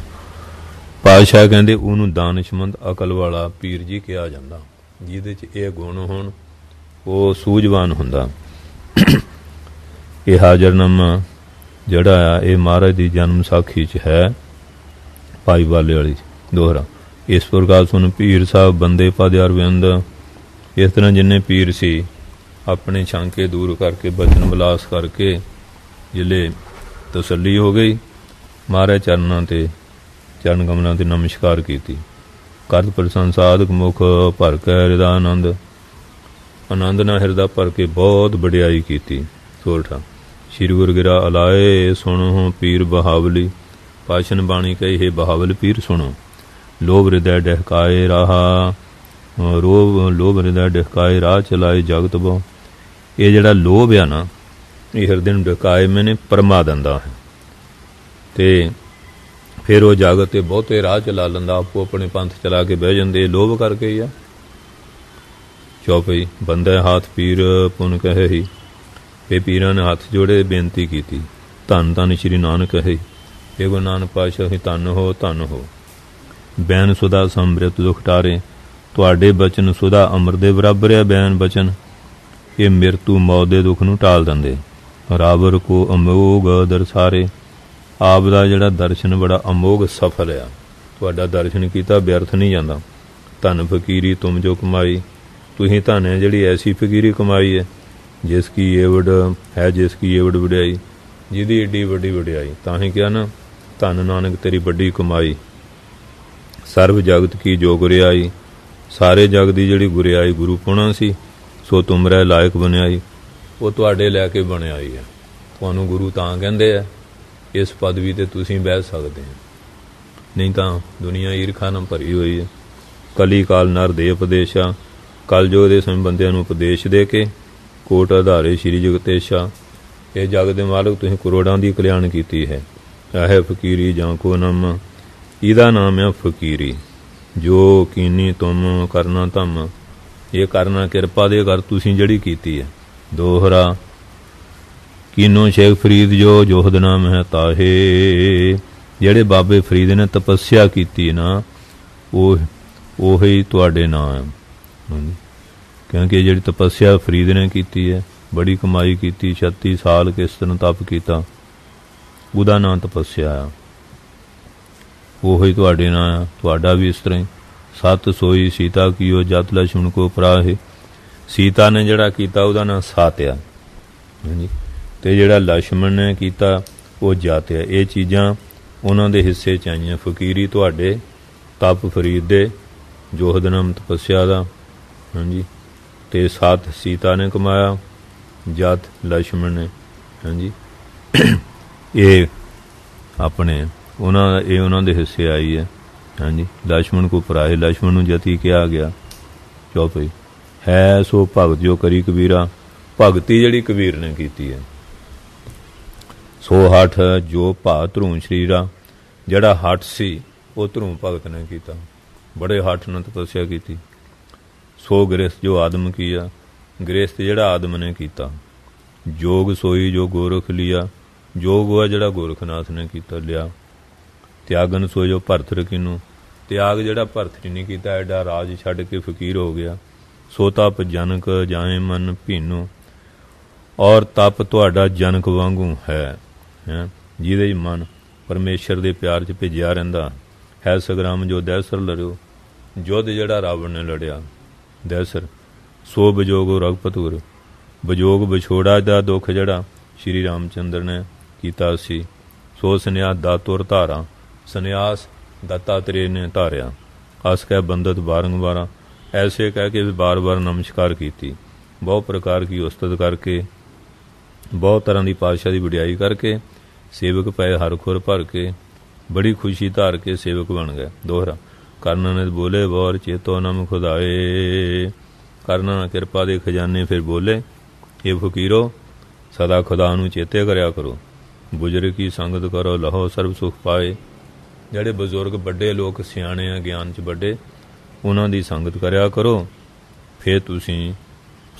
ਪਾਤਸ਼ਾਹ ਕਹਿੰਦੇ ਉਹਨੂੰ ਦਾਨਸ਼ਮੰਦ, ਅਕਲ ਵਾਲਾ ਪੀਰ ਜੀ ਕਿਹਾ ਜਾਂਦਾ। ਜਿਹਦੇ 'ਚ ਇਹ ਗੁਣ ਹੋਣ ਉਹ ਸੂਝਵਾਨ ਹੁੰਦਾ। ਇਹ ਹਾਜ਼ਰਨਾਮਾ ਜਿਹੜਾ ਆ ਇਹ ਮਹਾਰਾਜ ਦੀ ਜਨਮ ਸਾਖੀ 'ਚ ਹੈ, ਭਾਈ ਵਾਲੇ ਵਾਲੀ 'ਚ ਦੋਹਰਾ। ਇਸ ਪ੍ਰਕਾਰ ਸੁਣ ਪੀਰ ਸਾਹਿਬ ਬੰਦੇ ਪਦ ਅਰਵਿੰਦ। ਇਸ ਤਰ੍ਹਾਂ ਜਿੰਨੇ ਪੀਰ ਸੀ ਆਪਣੇ ਸ਼ੰਕੇ ਦੂਰ ਕਰਕੇ, ਬਚਨ ਵਿਲਾਸ ਕਰਕੇ, ਜਿਲੇ ਤਸੱਲੀ ਹੋ ਗਈ, ਮਹਾਰਾਜ ਚਰਨਾਂ 'ਤੇ, ਚਰਨ ਕਮਲਾਂ 'ਤੇ ਨਮਸਕਾਰ ਕੀਤੀ। ਕਰਤ ਪ੍ਰਸੰਨ ਸਾਧਕ ਮੁਖ ਭਰ ਕੇ ਹਿਰਦਾ ਆਨੰਦ। ਆਨੰਦ ਨਾਲ ਹਿਰਦਾ ਭਰ ਕੇ ਬਹੁਤ ਵਡਿਆਈ ਕੀਤੀ। ਸੋਰਠਾ ਸ਼੍ਰੀ ਗੁਰੂ ਗਿਰਾ ਅਲਾਏ ਸੁਣੋ ਪੀਰ ਬਹਾਵਲੀ। ਪਾਸ਼ਨ ਬਾਣੀ ਕਹੀ ਹੈ ਬਹਾਵਲ ਪੀਰ ਸੁਣੋ। ਲੋਭ ਹਿਰਦੈ ਡਹਿਕਾਏ ਰਾਹਾ, ਲੋਭ ਹਿਰਦੈ ਡਹਿਕਾਏ ਰਾਹ ਚਲਾਏ ਜਗਤ ਬਹੁ। ਇਹ ਜਿਹੜਾ ਲੋਭ ਆ ਨਾ, ਇਹ ਹਿਰਦੇ ਨੂੰ ਡਹਿਕਾਏ ਮੈਨੇ ਪਰਮਾ ਦਿੰਦਾ ਹੈ, ਅਤੇ ਫਿਰ ਉਹ ਜਗਤ 'ਤੇ ਬਹੁਤੇ ਰਾਹ ਚਲਾ ਲੈਂਦਾ। ਆਪੋ ਆਪਣੇ ਪੰਥ ਚਲਾ ਕੇ ਬਹਿ ਜਾਂਦੇ। ਲੋਭ ਕਰਕੇ ਹੀ ਆ। ਚੌਪਈ ਬੰਦਾ ਹਾਥ ਪੀਰ ਪੁਨ ਕਹੇ ਹੀ। ਇਹ ਪੀਰਾਂ ਨੇ ਹੱਥ ਜੋੜੇ ਬੇਨਤੀ ਕੀਤੀ। ਧੰਨ ਧੰਨ ਸ਼੍ਰੀ ਨਾਨਕ ਹੈ। ਇਹ ਗੁਰੂ ਨਾਨਕ ਪਾਤਸ਼ਾਹ ਧੰਨ ਹੋ, ਧੰਨ ਹੋ। ਬੈਨ ਸੁਦਾ ਸੰਮ੍ਰਿਤ ਦੁਖ ਟਾਰੇ। ਤੁਹਾਡੇ ਬਚਨ ਸੁਦਾ ਅੰਮ੍ਰਿਤ ਦੇ ਬਰਾਬਰ ਆ। ਬੈਨ ਬਚਨ ਇਹ ਮਿਰਤੂ ਮੌਤ ਦੇ ਦੁੱਖ ਨੂੰ ਟਾਲ ਦਿੰਦੇ। ਰਾਵਰ ਕੋ ਅਮੋਘ ਦਰਸਾਰੇ। ਆਪ ਦਾ ਜਿਹੜਾ ਦਰਸ਼ਨ ਬੜਾ ਅਮੋਘ ਸਫਲ ਆ। ਤੁਹਾਡਾ ਦਰਸ਼ਨ ਕੀਤਾ ਵਿਅਰਥ ਨਹੀਂ ਜਾਂਦਾ। ਧੰਨ ਫਕੀਰੀ ਤੁਮ ਜੋ ਕਮਾਈ। ਤੁਸੀਂ ਧੰਨ ਹੈ ਜਿਹੜੀ ਐਸੀ ਫਕੀਰੀ ਕਮਾਈ ਹੈ ਜਿਸ ਕੀ ਏਵੜ ਹੈ, ਜਿਸ ਕੀ ਏਵੜ ਵਡਿਆਈ, ਜਿਹਦੀ ਏਡੀ ਵੱਡੀ ਵਡਿਆਈ। ਤਾਂ ਹੀ ਕਿਹਾ ਨਾ, ਧੰਨ ਨਾਨਕ ਤੇਰੀ ਵੱਡੀ ਕਮਾਈ। ਸਰਬ ਜਗਤ ਕੀ ਜੋ ਗੁਰਿਆਈ। ਸਾਰੇ ਜਗ ਦੀ ਜਿਹੜੀ ਗੁਰਿਆਈ ਗੁਰੂ ਪੁਣਾ ਸੀ, ਸੋ ਤੁਮਰੇ ਲਾਇਕ ਬਣਿਆਈ। ਉਹ ਤੁਹਾਡੇ ਲੈ ਕੇ ਬਣਿਆਈ ਹੈ। ਤੁਹਾਨੂੰ ਗੁਰੂ ਤਾਂ ਕਹਿੰਦੇ ਆ, ਇਸ ਪਦਵੀ 'ਤੇ ਤੁਸੀਂ ਬਹਿ ਸਕਦੇ ਹੋ। ਨਹੀਂ ਤਾਂ ਦੁਨੀਆ ਈਰਖਾ ਨਾਲ ਭਰੀ ਹੋਈ ਹੈ। ਕਲੀ ਕਾਲ ਨਰ ਦੇ ਉਪਦੇਸ਼ਾ। ਕਲ ਜੋ ਦੇ ਸਮੇਂ ਬੰਦਿਆਂ ਨੂੰ ਉਪਦੇਸ਼ ਦੇ ਕੇ ਕੋਟ ਆਧਾਰੇ ਸ਼੍ਰੀ ਜਗਤੇਸ਼ਾ। ਇਹ ਜਗ ਦੇ ਮਾਲਕ ਤੁਸੀਂ ਕਰੋੜਾਂ ਦੀ ਕਲਿਆਣ ਕੀਤੀ ਹੈ। ਇਹ ਫਕੀਰੀ ਜਾਂ ਕੋ ਨਾਮ, ਇਹਦਾ ਨਾਮ ਹੈ ਫਕੀਰੀ। ਜੋ ਕੀਨੀ ਤੁਮ ਕਰਨਾ ਧੰਮ, ਇਹ ਕਰਨਾ ਕਿਰਪਾ ਦੇ ਕਰ ਤੁਸੀਂ ਜਿਹੜੀ ਕੀਤੀ ਹੈ। ਦੋਹਰਾ ਕੀਨੋ ਸ਼ੇਖ ਫਰੀਦ ਜੋ ਜੋਹਦ ਨਾਮ ਹੈ ਤਾਹੇ, ਜਿਹੜੇ ਬਾਬੇ ਫਰੀਦ ਨੇ ਤਪੱਸਿਆ ਕੀਤੀ ਨਾ, ਉਹੀ ਤੁਹਾਡੇ ਨਾਂ ਹੈ। ਕਿਉਂਕਿ ਜਿਹੜੀ ਤਪੱਸਿਆ ਫਰੀਦ ਨੇ ਕੀਤੀ ਹੈ, ਬੜੀ ਕਮਾਈ ਕੀਤੀ, 36 ਸਾਲ ਕਿਸ ਤਰ੍ਹਾਂ ਤਪ ਕੀਤਾ, ਉਹਦਾ ਨਾਂ ਤਪੱਸਿਆ ਆ, ਉਹੀ ਤੁਹਾਡੇ ਨਾਂ ਆ। ਤੁਹਾਡਾ ਵੀ ਇਸ ਤਰ੍ਹਾਂ ਹੀ। ਸਤ ਸੋਈ ਸੀਤਾ ਕੀਓ ਜਤ ਲਛਮਣ ਕੋ ਪਰਾਹੇ, ਸੀਤਾ ਨੇ ਜਿਹੜਾ ਕੀਤਾ ਉਹਦਾ ਨਾਂ ਸਤ ਆ, ਹਾਂਜੀ। ਅਤੇ ਜਿਹੜਾ ਲਛਮਣ ਨੇ ਕੀਤਾ ਉਹ ਜਤ ਆ। ਇਹ ਚੀਜ਼ਾਂ ਉਹਨਾਂ ਦੇ ਹਿੱਸੇ 'ਚ ਆਈਆਂ। ਫਕੀਰੀ ਤੁਹਾਡੇ, ਤਪ ਫਰੀਦ ਦੇ, ਜੋਹਦ ਨਾਮ ਤਪੱਸਿਆ ਦਾ, ਹਾਂਜੀ। ਅਤੇ ਸਤ ਸੀਤਾ ਨੇ ਕਮਾਇਆ, ਜਤ ਲਛਮਣ ਨੇ, ਹਾਂਜੀ। ਇਹ ਆਪਣੇ ਉਹਨਾਂ ਦੇ ਹਿੱਸੇ ਆਈ ਹੈ, ਹਾਂਜੀ। ਲਛਮਣ ਕੋ ਪਰਾਏ, ਲਛਮਣ ਨੂੰ ਜਤੀ ਕਿਹਾ ਗਿਆ। ਚੌਪਈ ਹੈ ਸੋ ਭਗਤ ਜੋ ਕਰੀ ਕਬੀਰਾ, ਭਗਤੀ ਜਿਹੜੀ ਕਬੀਰ ਨੇ ਕੀਤੀ ਹੈ। ਸੋ ਹਠ ਜੋ ਭਾ ਧਰੂੰ ਸ਼ਰੀਰਾ, ਜਿਹੜਾ ਹਠ ਸੀ ਉਹ ਧਰੂੰ ਭਗਤ ਨੇ ਕੀਤਾ, ਬੜੇ ਹਠ ਨਾਲ ਤਪੱਸਿਆ ਕੀਤੀ। ਸੋ ਗ੍ਰਸਤ ਜੋ ਆਦਮ ਕੀਆ, ਗ੍ਰਸਤ ਜਿਹੜਾ ਆਦਮ ਨੇ ਕੀਤਾ। ਜੋਗ ਸੋਈ ਜੋ ਗੋਰਖ ਲਿਆ, ਜੋਗ ਹੋਇਆ ਜਿਹੜਾ ਗੋਰਖਨਾਥ ਨੇ ਕੀਤਾ, ਲਿਆ। ਤਿਆਗਨ ਸੋ ਜੋ ਭਰਤਰ ਕੀਨੂੰ, ਤਿਆਗ ਜਿਹੜਾ ਭਰਤਰੀ ਨੇ ਕੀਤਾ, ਐਡਾ ਰਾਜ ਛੱਡ ਕੇ ਫਕੀਰ ਹੋ ਗਿਆ। ਸੋ ਤਪ ਜਨਕ ਜਾਏ ਮਨ ਭੀਨੋ, ਔਰ ਤਪ ਤੁਹਾਡਾ ਜਨਕ ਵਾਂਗੂ ਹੈ, ਜਿਹਦੇ ਮਨ ਪਰਮੇਸ਼ਰ ਦੇ ਪਿਆਰ 'ਚ ਭਿੱਜਿਆ ਰਹਿੰਦਾ ਹੈ। ਸੰਗਰਾਮ ਜੋ ਦਹਿਸਰ ਲੜਿਓ, ਯੁੱਧ ਜਿਹੜਾ ਰਾਵਣ ਨੇ ਲੜਿਆ ਦਹਿਸਰ। ਸੋ ਵਿਜੋਗ ਰਘੁਪਤ ਗੁਰ, ਵਿਜੋਗ ਵਿਛੋੜਾ ਦਾ ਦੁੱਖ ਜਿਹੜਾ ਸ਼੍ਰੀ ਰਾਮ ਚੰਦਰ ਨੇ ਕੀਤਾ ਸੀ। ਸੋ ਸੰਨਿਆਸ ਦਾਤੁਰ ਧਾਰਾ, ਸੰਨਿਆਸ ਦੱਤਾਤਰੇय ਨੇ ਧਾਰਿਆ। ਅਸ ਕਹਿ ਬੰਦਤ ਬਾਰੰਬਾਰਾਂ, ਐਸੇ ਕਹਿ ਕੇ ਵੀ ਬਾਰ ਬਾਰ ਨਮਸਕਾਰ ਕੀਤੀ। ਬਹੁਤ ਪ੍ਰਕਾਰ ਕੀ ਉਸਤਤ ਕਰਕੇ, ਬਹੁਤ ਤਰ੍ਹਾਂ ਦੀ ਪਾਤਸ਼ਾਹ ਦੀ ਵਡਿਆਈ ਕਰਕੇ, ਸੇਵਕ ਪਏ ਹਰ ਖੁਰ ਭਰ ਕੇ, ਬੜੀ ਖੁਸ਼ੀ ਧਾਰ ਕੇ ਸੇਵਕ ਬਣ ਗਏ। ਦੋਹਰਾ ਕਰਨਾ ਨੇ ਬੋਲੇ ਬੌਰ ਚੇਤੋ ਨਮ ਖੁਦਾਏ, ਕਰਨਾ ਕਿਰਪਾ ਦੇ ਖਜ਼ਾਨੇ ਫਿਰ ਬੋਲੇ, ਇਹ ਫਕੀਰੋ ਸਦਾ ਖੁਦਾ ਨੂੰ ਚੇਤੇ ਕਰਿਆ ਕਰੋ। ਬੁਜ਼ਰਗ ਕੀ ਸੰਗਤ ਕਰੋ ਲਹੋ ਸਰਬ ਸੁਖ ਪਾਏ, ਜਿਹੜੇ ਬਜ਼ੁਰਗ ਵੱਡੇ ਲੋਕ ਸਿਆਣੇ ਆ, ਗਿਆਨ 'ਚ ਵੱਡੇ, ਉਹਨਾਂ ਦੀ ਸੰਗਤ ਕਰਿਆ ਕਰੋ, ਫਿਰ ਤੁਸੀਂ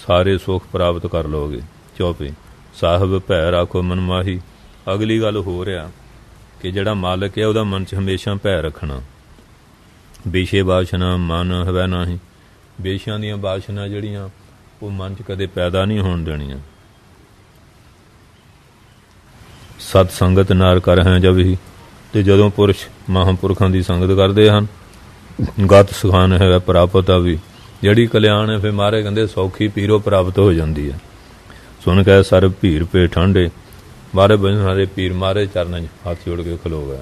ਸਾਰੇ ਸੁੱਖ ਪ੍ਰਾਪਤ ਕਰ ਲਓਗੇ। ਚੌਪੀ ਸਾਹਿਬ ਭੈ ਰੱਖੋ ਮਨ ਮਾਹੀ, ਅਗਲੀ ਗੱਲ ਹੋ ਰਿਹਾ ਕਿ ਜਿਹੜਾ ਮਾਲਕ ਹੈ ਉਹਦਾ ਮਨ 'ਚ ਹਮੇਸ਼ਾ ਭੈ ਰੱਖਣਾ। ਬੇਸ਼ੇ ਬਾਸ਼ਨਾ ਮਨ ਹਵੈ ਨਾਹੀ, ਬੇਸ਼ਿਆਂ ਦੀਆਂ ਬਾਸ਼ਨਾ ਜਿਹੜੀਆਂ ਉਹ ਮਨ 'ਚ ਕਦੇ ਪੈਦਾ ਨਹੀਂ ਹੋਣ ਦੇਣੀਆਂ। ਸਤ ਸੰਗਤ ਨਾਰ ਕਰ ਹੈ ਜਬ ਹੀ, ਅਤੇ ਜਦੋਂ ਪੁਰਸ਼ ਮਹਾਂਪੁਰਖਾਂ ਦੀ ਸੰਗਤ ਕਰਦੇ ਹਨ, ਗਤ ਸੁਖਾਨ ਹੈ ਪ੍ਰਾਪਤ ਆ ਵੀ, ਜਿਹੜੀ ਕਲਿਆਣ ਹੈ ਫਿਰ ਮਾਰੇ ਕਹਿੰਦੇ ਸੌਖੀ ਪੀਰੋ ਪ੍ਰਾਪਤ ਹੋ ਜਾਂਦੀ ਹੈ। ਸੁਣ ਕੇ ਸਰਬ ਭੀੜ ਪੇ ਠਾਂਡੇ, ਬਾਰੇ ਬਜਨਾਰੇ ਪੀਰ ਮਾਰੇ ਚਰਨਾਂ 'ਚ ਹੱਥ ਜੋੜ ਕੇ ਖਲੋ ਗਏ।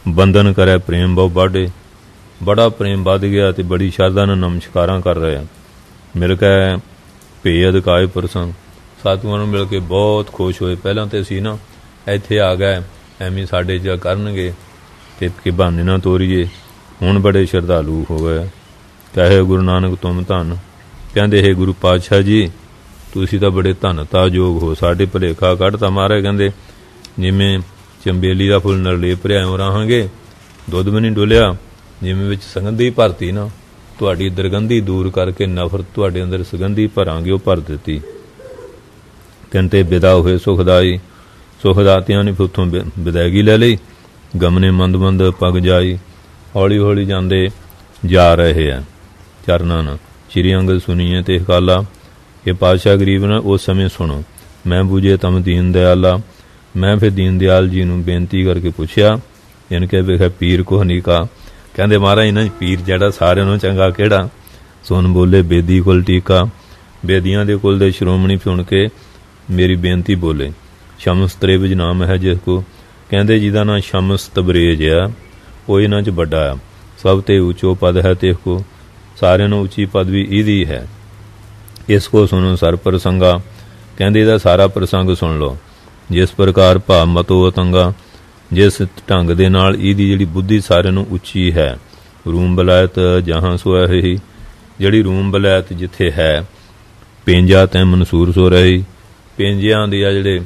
ਬੰਧਨ ਕਰੇ ਪ੍ਰੇਮ ਬਹੁ ਬਾਢੇ, ਬੜਾ ਪ੍ਰੇਮ ਵੱਧ ਗਿਆ ਅਤੇ ਬੜੀ ਸ਼ਰਧਾ ਨਾਲ ਨਮਸਕਾਰਾਂ ਕਰ ਰਹੇ। ਮਿਲ ਕੇ ਭੇਦ ਕਾਏ ਪ੍ਰਸੰਗ, ਸਾਧੂਆਂ ਨੂੰ ਮਿਲ ਕੇ ਬਹੁਤ ਖੁਸ਼ ਹੋਏ। ਪਹਿਲਾਂ ਤਾਂ ਅਸੀਂ ਨਾ ਇੱਥੇ ਆ ਗਏ, ਐਵੇਂ ਸਾਡੇ ਜਾ ਕਰਨਗੇ ਅਤੇ ਕਿ ਬਹਾਨੇ ਨਾ ਤੋਰੀਏ। ਹੁਣ ਬੜੇ ਸ਼ਰਧਾਲੂ ਹੋ ਗਏ। ਕਹੇ ਗੁਰੂ ਨਾਨਕ ਤੁਮ ਧੰਨ, ਕਹਿੰਦੇ ਹੈ ਗੁਰੂ ਪਾਤਸ਼ਾਹ ਜੀ ਤੁਸੀਂ ਤਾਂ ਬੜੇ ਧੰਨਤਾਯੋਗ ਹੋ, ਸਾਡੇ ਭੁਲੇਖਾ ਕੱਢਤਾ। ਮਹਾਰਾਜ ਕਹਿੰਦੇ ਜਿਵੇਂ ਚੰਬੇਲੀ ਦਾ ਫੁੱਲ ਨਰਲੇ ਭਰਿਆਓ ਰਹਾਂਗੇ, ਦੁੱਧ ਵੀ ਨਹੀਂ ਡੁੱਲਿਆ। ਜਿਵੇਂ ਵਿੱਚ ਸੁਗੰਧੀ ਭਰਤੀ ਨਾ, ਤੁਹਾਡੀ ਦੁਰਗੰਧੀ ਦੂਰ ਕਰਕੇ ਨਫ਼ਰਤ ਤੁਹਾਡੇ ਅੰਦਰ ਸੁਗੰਧੀ ਭਰਾਂਗੇ, ਉਹ ਭਰ ਦਿੱਤੀ। ਕਹਿੰਦੇ ਵਿਦਾ ਹੋਏ ਸੁਖਦਾਈ, ਸੁਖਦਾਤਿਆਂ ਨੇ ਫਿਰ ਉੱਥੋਂ ਵਿਦਾਇਗੀ ਲੈ ਲਈ। ਗਮਨੇ ਮੰਦ ਮੰਦ ਪਗ ਜਾਈ, ਹੌਲੀ ਹੌਲੀ ਜਾਂਦੇ ਜਾ ਰਹੇ ਆ ਚਰਨਾਂ ਨਾਲ। ਸ਼੍ਰੀ ਅੰਗਦ ਸੁਣੀਏ ਤੇ ਕਾਲਾ, ਇਹ ਪਾਤਸ਼ਾਹ ਗਰੀਬ ਨਾ ਉਸ ਸਮੇਂ ਸੁਣੋ। ਮੈਂ ਬੂਝੇ ਤਮ ਦੀਨ ਦਿਆਲਾ, ਮੈਂ ਫਿਰ ਦੀਨ ਦਿਆਲ ਜੀ ਨੂੰ ਬੇਨਤੀ ਕਰਕੇ ਪੁੱਛਿਆ, ਇਹਨ ਕੇ ਵੇਖਿਆ ਪੀਰ ਕੋ ਹਨੀਕਾ, ਕਹਿੰਦੇ ਮਹਾਰਾਜ ਇਹਨਾਂ 'ਚ ਪੀਰ ਜਿਹੜਾ ਸਾਰਿਆਂ ਨੂੰ ਚੰਗਾ ਕਿਹੜਾ? ਸੁਣ ਬੋਲੇ ਬੇਦੀ ਕੁਲ ਟੀਕਾ, ਬੇਦੀਆਂ ਦੇ ਕੁਲ ਦੇ ਸ਼੍ਰੋਮਣੀ ਸੁਣ ਕੇ ਮੇਰੀ ਬੇਨਤੀ ਬੋਲੇ। ਸ਼ਮਸ ਤ੍ਰਿਭੁਜ ਨਾਮ ਹੈ ਜਿਸ ਕੋ, ਕਹਿੰਦੇ ਜਿਹਦਾ ਨਾਂ ਸ਼ਮਸ ਤਬਰੇਜ ਆ, ਉਹ ਇਹਨਾਂ 'ਚ ਵੱਡਾ ਆ। ਸਭ ਤੇ ਉੱਚੋ ਪਦ ਹੈ ਤਿਸ ਕੋ, ਸਾਰਿਆਂ ਨੂੰ ਉੱਚੀ ਪਦਵੀ ਇਹਦੀ ਹੈ। ਇਸ ਕੋ ਸੁਣੋ ਸਰ ਪ੍ਰਸੰਗਾ, ਕਹਿੰਦੇ ਇਹਦਾ ਸਾਰਾ ਪ੍ਰਸੰਗ ਸੁਣ ਲਓ। ਜਿਸ ਪ੍ਰਕਾਰ ਭਾਵ ਮਤੋ ਅਤੰਗਾ, ਜਿਸ ਢੰਗ ਦੇ ਨਾਲ ਇਹਦੀ ਜਿਹੜੀ ਬੁੱਧੀ ਸਾਰਿਆਂ ਨੂੰ ਉੱਚੀ ਹੈ। ਰੂਮ ਬਲਾਇਤ ਜਹਾਂ ਸੋਇਆ ਹੀ, ਜਿਹੜੀ ਰੂਮ ਬਲਾਇਤ ਜਿੱਥੇ ਹੈ पेंजा तैं मनसूर सो रही। पेंजियां दी आ जिहड़े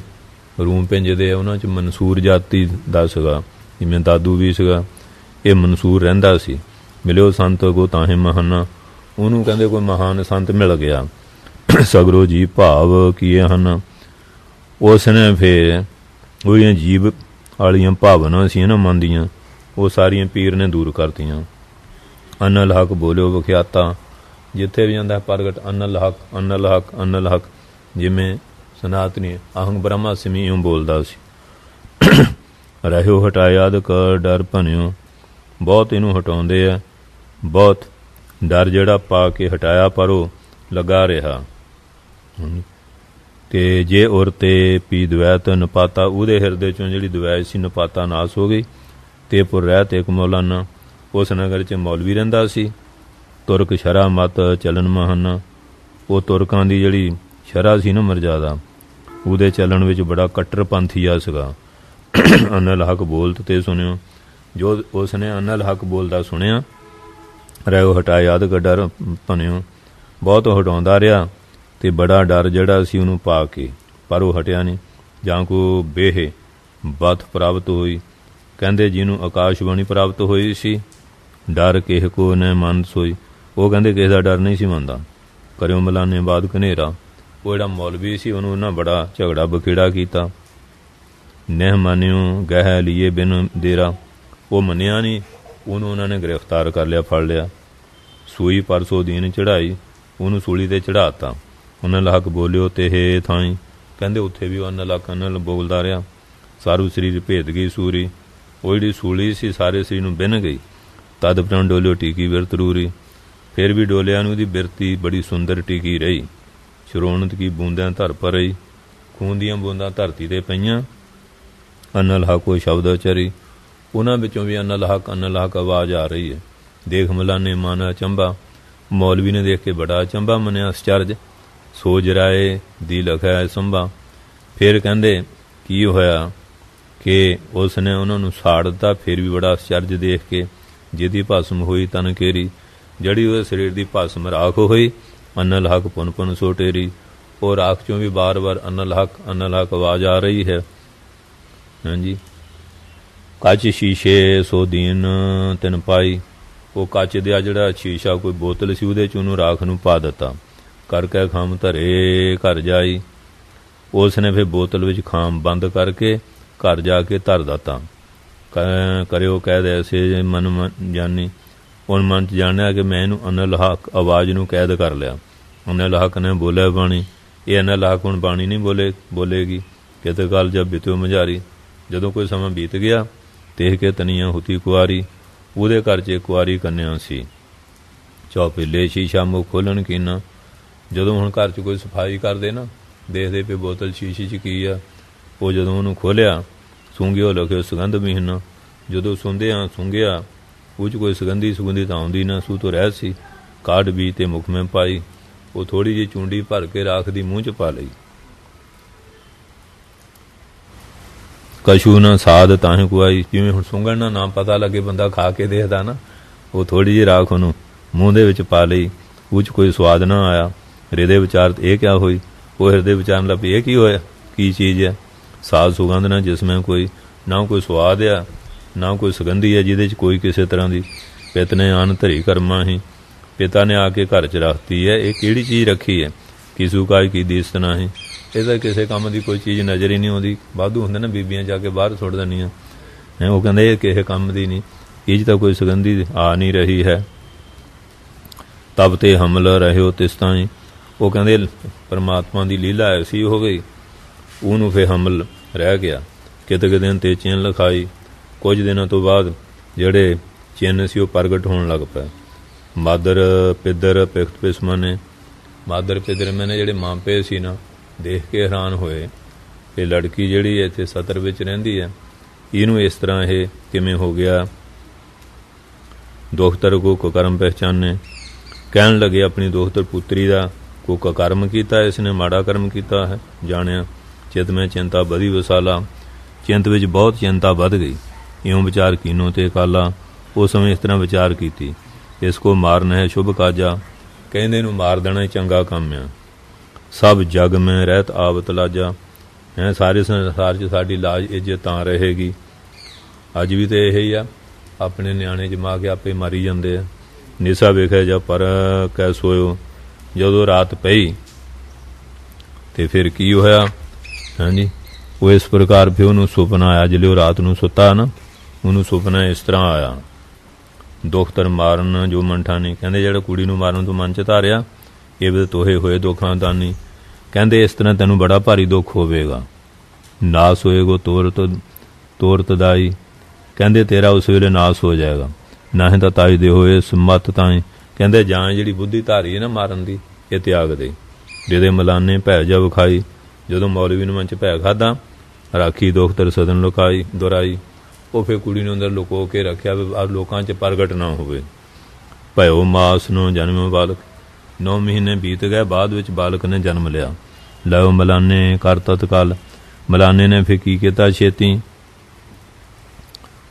रूम पेंजदे आ उन्हां च मनसूर जाति दा सीगा, जिवें दादू भी सीगा, ये मनसूर रहिंदा सी। मिलियो संत गो ताहे महाना, ਉਹਨੂੰ ਕਹਿੰਦੇ ਕੋਈ ਮਹਾਨ ਸੰਤ ਮਿਲ ਗਿਆ। ਸਗਰੋ ਜੀ ਭਾਵ ਕੀਏ ਹਨ। ਉਸ ਨੇ ਫਿਰ ਉਹਦੀਆਂ ਜੀਵ ਵਾਲੀਆਂ ਭਾਵਨਾ ਸੀ ਨਾ ਮਨ ਦੀਆਂ, ਉਹ ਸਾਰੀਆਂ ਪੀਰ ਨੇ ਦੂਰ ਕਰਤੀਆਂ। ਅਨਲ ਹਕ ਬੋਲਿਓ ਵਿਖਿਆਤਾ, ਜਿੱਥੇ ਵੀ ਜਾਂਦਾ ਪ੍ਰਗਟ ਅਨਲ ਹਕ ਅਨਲ ਹਕ ਅਨਲ ਹਕ, ਜਿਵੇਂ ਸਨਾਤਨੀ ਅਹੰ ਬ੍ਰਹਮਾਸਮੀ ਇਉਂ ਬੋਲਦਾ ਸੀ। ਰਹਿਓ ਹਟਾਇਆ ਅਦ ਕਰ ਡਰ ਭਨਿਓ, ਬਹੁਤ ਇਹਨੂੰ ਹਟਾਉਂਦੇ ਆ, ਬਹੁਤ ਡਰ ਜਿਹੜਾ ਪਾ ਕੇ ਹਟਾਇਆ, ਪਰ ਉਹ ਲੱਗਾ ਰਿਹਾ। ਤੇ ਜੇ ਉਰ ਤੇ ਪੀ ਦਵੈਤ ਨਪਾਤਾ, ਉਹਦੇ ਹਿਰਦੇ ਚੋਂ ਜਿਹੜੀ ਦਵੈਤ ਸੀ ਨਪਾਤਾ ਨਾਸ ਹੋ ਗਈ। ਤੇ ਪੁਰ ਰਹਿਤ ਇੱਕ ਮੌਲਾਨਾ, ਉਸ ਨਗਰ 'ਚ ਮੌਲਵੀ ਰਹਿੰਦਾ ਸੀ। ਤੁਰਕ ਸ਼ਰਾ ਮਤ ਚਲਨ ਮਹਾਨਾ, ਉਹ ਤੁਰਕਾਂ ਦੀ ਜਿਹੜੀ ਸ਼ਰਾ ਸੀ ਨਾ ਮਰਜ਼ਾਦਾ, ਉਹਦੇ ਚੱਲਣ ਵਿੱਚ ਬੜਾ ਕੱਟਰਪੰਥੀਆ ਸੀਗਾ। ਅਨਲ ਹਕ ਬੋਲਤ ਤੇ ਸੁਣਿਓ, ਜੋ ਉਸ ਨੇ ਅਨਲ ਹਕ ਬੋਲਦਾ ਸੁਣਿਆ। ਰਹਿਓ ਹਟਾਇਆ ਅਦ ਡਰ ਭਨਿਓ, ਬਹੁਤ ਹਟਾਉਂਦਾ ਰਿਹਾ ਤੇ ਬੜਾ ਡਰ ਜਿਹੜਾ ਸੀ ਉਹਨੂੰ ਪਾ ਕੇ, ਪਰ ਉਹ ਹਟਿਆ ਨਹੀਂ। ਜਾਂ ਕੋ ਬੇਹ ਬਥ ਪ੍ਰਾਪਤ ਹੋਈ, ਕਹਿੰਦੇ ਜਿਹਨੂੰ ਆਕਾਸ਼ਬਾਣੀ ਪ੍ਰਾਪਤ ਹੋਈ ਸੀ। ਡਰ ਕਿਸੇ ਕੋ ਨ ਮੰਨ ਸੋਈ, ਉਹ ਕਹਿੰਦੇ ਕਿਸੇ ਦਾ ਡਰ ਨਹੀਂ ਸੀ ਮੰਨਦਾ। ਕਰਿਓ ਮਲਾਨੇ ਬਾਦ ਕਨੇਰਾ, ਉਹ ਜਿਹੜਾ ਮੌਲਵੀ ਸੀ ਉਹਨੂੰ ਉਹਨਾਂ ਬੜਾ ਝਗੜਾ ਬਖੇੜਾ ਕੀਤਾ। ਨਹਿ ਮਾਨਿਓ ਗਹਿ ਲੀਏ ਬਿਨ ਦੇਰਾ, ਉਹ ਮੰਨਿਆ ਨਹੀਂ, ਉਹਨੂੰ ਉਹਨਾਂ ਨੇ ਗ੍ਰਿਫਤਾਰ ਕਰ ਲਿਆ, ਫੜ ਲਿਆ। ਸੂਈ ਪਰਸੋਂ ਦੀਨ ਚੜ੍ਹਾਈ, ਉਹਨੂੰ ਸੂਲੀ 'ਤੇ ਚੜ੍ਹਾਤਾ। ਅਨਲ ਹਕ ਬੋਲਿਓ ਤੇ ਹੇ ਥਾਈ, ਕਹਿੰਦੇ ਉੱਥੇ ਵੀ ਉਹ ਅਨਲ ਹਕ ਅਨਲ ਬੋਲਦਾ ਰਿਹਾ। ਸਾਰੂ ਸਰੀਰ ਭੇਦ ਗਈ ਸੂਰੀ, ਉਹ ਜਿਹੜੀ ਸੂਲੀ ਸੀ ਸਾਰੇ ਸਰੀਰ ਨੂੰ ਬਿੰਨ ਗਈ। ਤਦ ਪ੍ਰਣ ਡੋਲਿਓ ਟੀਕੀ ਬਿਰਤ ਰੂਰੀ, ਫਿਰ ਵੀ ਡੋਲਿਆਂ ਨੂੰ ਉਹਦੀ ਬਿਰਤੀ ਬੜੀ ਸੁੰਦਰ ਟਿਕੀ ਰਹੀ। ਸ਼ਰੋਣਤ ਕੀ ਬੂੰਦਾਂ ਧਰ ਪਰ ਰਹੀ, ਖੂਨ ਦੀਆਂ ਬੂੰਦਾਂ ਧਰਤੀ 'ਤੇ ਪਈਆਂ। ਅਨਲ ਹਕ ਉਹ ਸ਼ਬਦ ਉਚਰੀ, ਉਹਨਾਂ ਵਿੱਚੋਂ ਵੀ ਅਨਲ ਹਕ ਆਵਾਜ਼ ਆ ਰਹੀ ਹੈ। ਦੇਖ ਮਲਾਨੇ ਮਨ ਅਚੰਭਾ, ਮੌਲਵੀ ਨੇ ਦੇਖ ਕੇ ਬੜਾ ਅਚੰਭਾ ਮੰਨਿਆ, ਅਸਚਰਜ। ਸੋਜ ਰਾਏ ਦੀ ਲਖਿਆ ਸੰਭਾ, ਫਿਰ ਕਹਿੰਦੇ ਕੀ ਹੋਇਆ ਕਿ ਉਸ ਨੇ ਉਹਨਾਂ ਨੂੰ ਸਾੜ ਦਿੱਤਾ। ਫਿਰ ਵੀ ਬੜਾ ਅਸਚਰਜ ਦੇਖ ਕੇ, ਜਿਹਦੀ ਭਸਮ ਹੋਈ ਤਨ ਕੇਰੀ, ਜਿਹੜੀ ਉਹਦੇ ਸਰੀਰ ਦੀ ਭਸਮ ਰਾਖ ਹੋਈ। ਅਨਲ ਹਕ ਪੁਨ ਪੁਨ ਸੋਟੇਰੀ, ਉਹ ਰਾਖ ਚੋਂ ਵੀ ਬਾਰ ਬਾਰ ਅਨਲ ਹਕ ਆਵਾਜ਼ ਆ ਰਹੀ ਹੈ। ਹਾਂਜੀ। ਕੱਚ ਸ਼ੀਸ਼ੇ ਸੋ ਦੀਨ ਤਿਨ ਪਾਈ, ਉਹ ਕੱਚ ਦਾ ਜਿਹੜਾ ਸ਼ੀਸ਼ਾ ਕੋਈ ਬੋਤਲ ਸੀ ਉਹਦੇ 'ਚ ਉਹਨੂੰ ਰਾਖ ਨੂੰ ਪਾ ਦਿੱਤਾ। ਕਰਕੇ ਖਾਮ ਧਰੇ ਘਰ ਜਾਈ, ਉਸ ਨੇ ਫਿਰ ਬੋਤਲ ਵਿੱਚ ਖਾਮ ਬੰਦ ਕਰਕੇ ਘਰ ਜਾ ਕੇ ਧਰ ਦਿੱਤਾ। ਕਰਿਓ ਕਹਿ ਐਸੇ ਮਨ ਜਾਨੀ, ਉਹ ਮਨ 'ਚ ਜਾਣਿਆ ਕਿ ਮੈਂ ਇਹਨੂੰ ਅਨਲ ਹਕ ਆਵਾਜ਼ ਨੂੰ ਕੈਦ ਕਰ ਲਿਆ। ਅਨਲ ਹਕ ਨੇ ਬੋਲਿਆ ਬਾਣੀ, ਇਹ ਅਨਲ ਹਕ ਹੁਣ ਬਾਣੀ ਨਹੀਂ ਬੋਲੇਗੀ। ਕਿਤੇ ਕਾਲ ਜਬ ਬਿਤਿਓ ਮਝਾਰੀ, ਜਦੋਂ ਕੋਈ ਸਮਾਂ ਬੀਤ ਗਿਆ ਤੇ ਕੇ ਤਨੀਆਂ ਹੁਤੀ ਕੁਆਰੀ, ਉਹਦੇ ਘਰ 'ਚ ਕੁਆਰੀ ਕੰਨਿਆ ਸੀ। ਚੌਪੀਲੇ ਸ਼ੀਸ਼ਾ ਮੁੱਖ ਖੋਲ੍ਹਣ ਕੀਨਾ, ਜਦੋਂ ਹੁਣ ਘਰ 'ਚ ਕੋਈ ਸਫਾਈ ਕਰਦੇ ਨਾ, ਦੇਖਦੇ ਪਏ ਬੋਤਲ ਸ਼ੀਸ਼ੇ 'ਚ ਕੀ ਆ, ਉਹ ਜਦੋਂ ਉਹਨੂੰ ਖੋਲ੍ਹਿਆ, ਸੂੰਘਿਓ ਲਖਿਓ ਸੁਗੰਧ ਮਹੀਨਾ, ਜਦੋਂ ਸੁੰਘਿਆ ਉਹ 'ਚ ਕੋਈ ਸੁਗੰਧੀ ਤਾਂ ਆਉਂਦੀ ਨਾ, ਸੂ ਤੋਂ ਰਹਿਤ ਸੀ। ਕਾਢ ਵੀ ਤੇ ਮੁਖ ਮੈਂ ਪਾਈ, ਉਹ ਥੋੜ੍ਹੀ ਜਿਹੀ ਚੂੰਡੀ ਭਰ ਕੇ ਰਾਖ ਦੀ ਮੂੰਹ 'ਚ ਪਾ ਲਈ। ਕਛੂ ਨਾ ਸਾਧ ਤਾਹੀਂ ਕੁਆਈ, ਜਿਵੇਂ ਹੁਣ ਸੁੰਘਣ ਨਾਲ ਨਾ ਪਤਾ ਲੱਗੇ, ਬੰਦਾ ਖਾ ਕੇ ਦੇਖਦਾ ਨਾ, ਉਹ ਥੋੜ੍ਹੀ ਜਿਹੀ ਰਾਖ ਉਹਨੂੰ ਮੂੰਹ ਦੇ ਵਿੱਚ ਪਾ ਲਈ। ਉਹ 'ਚ ਕੋਈ ਸਵਾਦ ਨਾ ਆਇਆ। ਹਿਰਦੇ ਵਿਚਾਰ ਇਹ ਕਿਆ ਹੋਈ, ਉਹ ਹਿਰਦੇ ਵਿਚਾਰਨ ਲੱਗ ਪਈ ਇਹ ਕੀ ਹੋਇਆ, ਕੀ ਚੀਜ਼ ਹੈ। ਸਾਧ ਸੁਗੰਧ ਨਾ ਜਿਸਮੈਂ ਕੋਈ, ਨਾ ਕੋਈ ਸਵਾਦ ਆ ਨਾ ਕੋਈ ਸੁਗੰਧੀ ਹੈ ਜਿਹਦੇ 'ਚ ਕੋਈ ਕਿਸੇ ਤਰ੍ਹਾਂ ਦੀ। ਪਿਤ ਨੇ ਆਨ ਧਰੀ ਕਰਮਾ ਹੀ, ਪਿਤਾ ਨੇ ਆ ਕੇ ਘਰ 'ਚ ਰੱਖਤੀ ਹੈ। ਇਹ ਕਿਹੜੀ ਚੀਜ਼ ਰੱਖੀ ਹੈ, ਕਿਸੂ ਕਾਜ ਕੀ ਦੀਸਤ ਨਾਹੀਂ, ਇਹਦਾ ਕਿਸੇ ਕੰਮ ਦੀ ਕੋਈ ਚੀਜ਼ ਨਜ਼ਰ ਹੀ ਨਹੀਂ ਆਉਂਦੀ। ਵਾਧੂ ਹੁੰਦੇ ਨਾ ਬੀਬੀਆਂ ਜਾ ਕੇ ਬਾਹਰ ਸੁੱਟ ਦਿੰਦੀਆਂ, ਉਹ ਕਹਿੰਦੇ ਇਹ ਕਿਸੇ ਕੰਮ ਦੀ ਨਹੀਂ, ਇਹ 'ਚ ਤਾਂ ਕੋਈ ਸੁਗੰਧੀ ਆ ਨਹੀਂ ਰਹੀ ਹੈ। ਤਬ ਤੇ ਹਮਲ ਰਹਿਓ ਤਿਸ ਤਾਈਂ, ਉਹ ਕਹਿੰਦੇ ਪਰਮਾਤਮਾ ਦੀ ਲੀਲਾ ਐਸੀ ਹੋ ਗਈ, ਉਹਨੂੰ ਫਿਰ ਹਮਲ ਰਹਿ ਗਿਆ। ਕਿਤੇ ਦਿਨ ਤੇ ਚਿੰਨ ਲਿਖਾਈ, ਕੁਝ ਦਿਨਾਂ ਤੋਂ ਬਾਅਦ ਜਿਹੜੇ ਚਿੰਨ ਸੀ ਉਹ ਪ੍ਰਗਟ ਹੋਣ ਲੱਗ ਪਏ। ਮਾਦਰ ਪਿੱਦਰ ਪਿਖਤ ਪਿਸਮਾਨੇ, ਮਾਦਰ ਪਿੱਦਰ ਮੈਨੇ ਜਿਹੜੇ ਮਾਂਪੇ ਸੀ ਨਾ, ਦੇਖ ਕੇ ਹੈਰਾਨ ਹੋਏ ਕਿ ਲੜਕੀ ਜਿਹੜੀ ਇੱਥੇ ਸਤਰ ਵਿੱਚ ਰਹਿੰਦੀ ਹੈ, ਇਹਨੂੰ ਇਸ ਤਰ੍ਹਾਂ ਇਹ ਕਿਵੇਂ ਹੋ ਗਿਆ। ਦੋਖਤਰ ਕੋ ਕੁਕਰਮ ਪਹਿਚਾਨੇ, ਕਹਿਣ ਲੱਗੇ ਆਪਣੀ ਦੋਖਤਰ ਪੁੱਤਰੀ ਦਾ ਕੋ ਕੁਕਰਮ ਕੀਤਾ, ਇਸ ਨੇ ਮਾੜਾ ਕਰਮ ਕੀਤਾ ਹੈ ਜਾਣਿਆ। ਚਿਤ ਮੈਂ ਚਿੰਤਾ ਵਧੀ ਵਸਾਲਾ, ਚਿੰਤ ਵਿੱਚ ਬਹੁਤ ਚਿੰਤਾ ਵੱਧ ਗਈ। ਇਉਂ ਵਿਚਾਰ ਕੀਨੋ ਤੇ ਕਾਲਾ, ਉਸ ਸਮੇਂ ਇਸ ਤਰ੍ਹਾਂ ਵਿਚਾਰ ਕੀਤੀ, ਇਸ ਕੋ ਮਾਰਨ ਹੈ ਸ਼ੁਭ ਕਾਜਾ, ਕਹਿੰਦੇ ਨੂੰ ਮਾਰ ਦੇਣਾ ਚੰਗਾ ਕੰਮ ਆ। सब जग में रहत आवत लाजा। हैं सारे संसार 'ਚ ਸਾਡੀ ਲਾਜ ਇੱਜ਼ਤ ਤਾਂ ਰਹੇਗੀ। ਅੱਜ ਵੀ ਤਾਂ ਇਹੀ ਆ, ਆਪਣੇ ਨਿਆਣੇ ਜਮਾ ਕੇ ਆਪੇ ਮਾਰੀ ਜਾਂਦੇ ਆ। ਨਿਸਾ ਵੇਖਿਆ ਜਾ ਪਰ ਕਹਿ ਸੋਇਓ, ਜਦੋਂ ਰਾਤ ਪਈ ਤੇ ਫਿਰ ਕੀ ਹੋਇਆ? ਹਾਂਜੀ, ਉਹ ਇਸ ਪ੍ਰਕਾਰ ਫਿਰ ਉਹਨੂੰ ਸੁਪਨਾ ਆਇਆ। ਜਿਹੜੇ ਉਹ ਰਾਤ ਨੂੰ ਸੁੱਤਾ ਨਾ, ਉਹਨੂੰ ਸੁਪਨਾ ਇਸ ਤਰ੍ਹਾਂ ਆਇਆ, ਦੁਖਤਰ ਮਾਰਨ ਜੋ ਮੰਠਾਨੀ। ਕਹਿੰਦੇ ਜਿਹੜਾ ਕੁੜੀ ਨੂੰ ਮਾਰਨ ਤੋਂ ਮਨ 'ਚ ਧਾਰਿਆ, ਇਹ ਵੀ ਤੋਹੇ ਹੋਏ ਦੁੱਖਾਂ ਦਾਨੀ। ਕਹਿੰਦੇ ਇਸ ਤਰ੍ਹਾਂ ਤੈਨੂੰ ਬੜਾ ਭਾਰੀ ਦੁੱਖ ਹੋਵੇਗਾ। ਨਾਸ ਹੋਏਗੋ ਤੋਰਤ ਦਾਈ। ਕਹਿੰਦੇ ਤੇਰਾ ਉਸ ਵੇਲੇ ਨਾਸ ਹੋ ਜਾਏਗਾ। ਨਾ ਹੀ ਤਾਂ ਤਾਜ ਦੇ ਹੋਏ ਸਮੱਤ ਤਾਈ। ਕਹਿੰਦੇ ਜਾਂ ਜਿਹੜੀ ਬੁੱਧੀ ਧਾਰੀ ਹੈ ਨਾ ਮਾਰਨ ਦੀ, ਇਹ ਤਿਆਗ ਦੇ। ਜਿਹਦੇ ਮਲਾਨੇ ਭੈ ਜਾ ਵਿਖਾਈ। ਜਦੋਂ ਮੌਲਵੀ ਨੂੰ ਮਨ 'ਚ ਭੈ ਖਾਧਾ, ਰਾਖੀ ਦੁਖਤਰ ਸਦਨ ਲੁਕਾਈ ਦੁਰਾਈ। ਉਹ ਫਿਰ ਕੁੜੀ ਨੂੰ ਅੰਦਰ ਲੁਕੋ ਕੇ ਰੱਖਿਆ ਵੀ ਲੋਕਾਂ 'ਚ ਪ੍ਰਗਟ ਨਾ ਹੋਵੇ। ਭਇਓ ਮਾਸ ਨੂੰ ਜਨਮ ਬਾਲਕ। 9 ਮਹੀਨੇ ਬੀਤ ਗਏ, ਬਾਅਦ ਵਿੱਚ ਬਾਲਕ ਨੇ ਜਨਮ ਲਿਆ। ਲਓ ਮਲਾਨੇ ਕਰ ਤਤਕਾਲ। ਮਲਾਨੇ ਨੇ ਫਿਰ ਕੀ ਕੀਤਾ? ਛੇਤੀ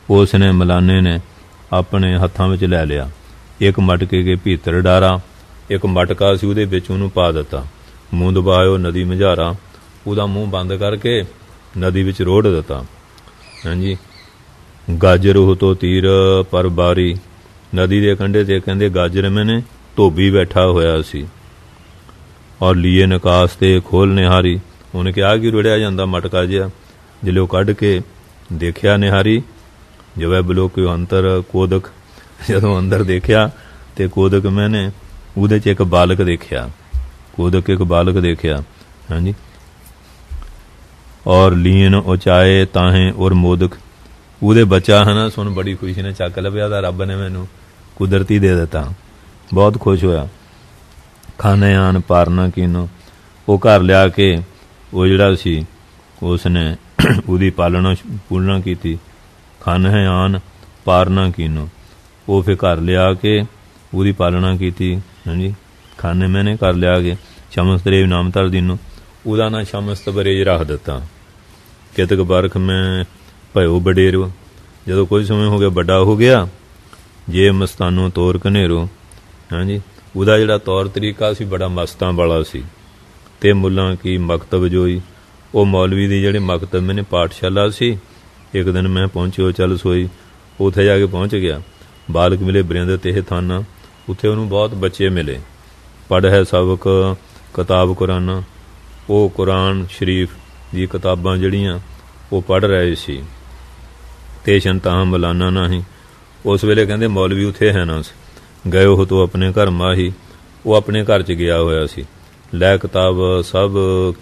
ਉਸ ਨੇ ਮਲਾਨੇ ਨੇ ਆਪਣੇ ਹੱਥਾਂ ਵਿੱਚ ਲੈ ਲਿਆ ਇੱਕ ਮਟਕੇ ਕੇ ਭੀਤਰ ਡਾਰਾ। ਇੱਕ ਮਟਕਾ ਸੀ, ਉਹਦੇ ਵਿੱਚ ਉਹਨੂੰ ਪਾ ਦਿੱਤਾ। ਮੂੰਹ ਦਬਾਇਓ ਨਦੀ ਮਝਾਰਾ। ਉਹਦਾ ਮੂੰਹ ਬੰਦ ਕਰਕੇ ਨਦੀ ਵਿੱਚ ਰੋੜ ਦਿੱਤਾ। ਹਾਂਜੀ, ਗਾਜਰ ਉਹ ਤੋਂ ਤੀਰ ਪਰ ਬਾਰੀ। ਨਦੀ ਦੇ ਕੰਢੇ 'ਤੇ ਕਹਿੰਦੇ ਗਾਜਰ ਮੈਨੇ ਧੋਬੀ ਬੈਠਾ ਹੋਇਆ ਸੀ। ਔਰ ਲੀਏ ਨਿਕਾਸ ਤੇ ਖੋਲ ਨਿਹਾਰੀ। ਉਹਨੇ ਕਿਹਾ ਕਿ ਰੁੜਿਆ ਜਾਂਦਾ ਮਟਕਾ ਜਿਹਾ। ਜਿਲੇ ਉਹ ਕੱਢ ਕੇ ਦੇਖਿਆ ਨਿਹਾਰੀ, ਜਵੈ ਬਲੋ ਕਿ ਅੰਤਰ ਕੋਦਕ। ਜਦੋਂ ਅੰਦਰ ਦੇਖਿਆ ਤੇ ਕੋਦਕ ਮੈਨੇ ਉਹਦੇ 'ਚ ਇੱਕ ਬਾਲਕ ਦੇਖਿਆ। ਕੋਦਕ ਇੱਕ ਬਾਲਕ ਦੇਖਿਆ। ਹਾਂਜੀ, ਔਰ ਲੀਨ ਉਚਾਏ ਤਾਹੇ ਔਰ ਮੋਦਕ। ਉਹਦੇ ਬੱਚਾ ਹੈ ਨਾ, ਸੁਣ ਬੜੀ ਖੁਸ਼ੀ ਨੇ ਚੱਕ ਲੱਭਿਆ ਤਾਂ ਰੱਬ ਨੇ ਮੈਨੂੰ ਕੁਦਰਤੀ ਦੇ ਦਿੱਤਾ। ਬਹੁਤ ਖੁਸ਼ ਹੋਇਆ। ਖਾਣੇ ਆਨ ਪਾਰਨਾ ਕੀਨੋ। ਉਹ ਘਰ ਲਿਆ ਕੇ ਉਹ ਜਿਹੜਾ ਸੀ ਉਸ ਨੇ ਉਹਦੀ ਪੂਲਣਾ ਕੀਤੀ। ਖਾਣੇ ਆਨ ਪਾਰਨਾ ਕੀਨੋ। ਉਹ ਫਿਰ ਘਰ ਲਿਆ ਕੇ ਉਹਦੀ ਪਾਲਣਾ ਕੀਤੀ। ਹਾਂਜੀ, ਖਾਨੇ ਮੈਨੇ ਘਰ ਲਿਆ ਕੇ ਸ਼ਮਸਤਰੇਵ ਨਾਮ ਧਰ ਦੀਨੋ। ਉਹਦਾ ਨਾਂ ਸ਼ਮਸਤਬਰੇਜ ਰੱਖ ਦਿੱਤਾ। ਕਿਤਕ ਬਰਖ ਮੈਂ ਭਇਓ ਵਡੇਰੋ। ਜਦੋਂ ਕੁਝ ਸਮੇਂ ਹੋ ਗਿਆ, ਵੱਡਾ ਹੋ ਗਿਆ। ਜੇ ਮਸਤਾਨੋਂ ਤੋਰ ਘਨੇਰੋ। ਹਾਂਜੀ, ਉਹਦਾ ਜਿਹੜਾ ਤੌਰ ਤਰੀਕਾ ਸੀ ਬੜਾ ਮਸਤਾਂ ਵਾਲਾ ਸੀ। ਤੇ ਮੁੱਲਾਂ ਕੀ ਮਕਤਬ ਜੋਈ। ਉਹ ਮੌਲਵੀ ਦੀ ਜਿਹੜੇ ਮਕਤਬ ਮੈਨੇ ਪਾਠਸ਼ਾਲਾ ਸੀ। ਇੱਕ ਦਿਨ ਮੈਂ ਪਹੁੰਚਿਓ ਚੱਲ ਸੋਈ। ਉੱਥੇ ਜਾ ਕੇ ਪਹੁੰਚ ਗਿਆ। ਬਾਲਕ ਮਿਲੇ ਬਰਿੰਦ ਤੇ ਥਾਨਾ। ਉੱਥੇ ਉਹਨੂੰ ਬਹੁਤ ਬੱਚੇ ਮਿਲੇ। ਪੜ੍ਹ ਸਬਕ ਕਿਤਾਬ ਕੁਰਾਨਾ। ਉਹ ਕੁਰਾਨ ਸ਼ਰੀਫ ਦੀ ਕਿਤਾਬਾਂ ਜਿਹੜੀਆਂ ਉਹ ਪੜ੍ਹ ਰਹੇ ਸੀ। ਤੇ ਸ਼ੰਤਾਂ ਮਲਾਨਾ ਨਹੀਂ। ਉਸ ਵੇਲੇ ਕਹਿੰਦੇ ਮੌਲਵੀ ਉੱਥੇ ਹੈ ਨਾ ਸੀ। ਗਏ ਉਹ ਤੋਂ ਆਪਣੇ ਘਰ ਮਾਹੀ। ਉਹ ਆਪਣੇ ਘਰ 'ਚ ਗਿਆ ਹੋਇਆ ਸੀ। ਲੈ ਕਿਤਾਬ ਸਭ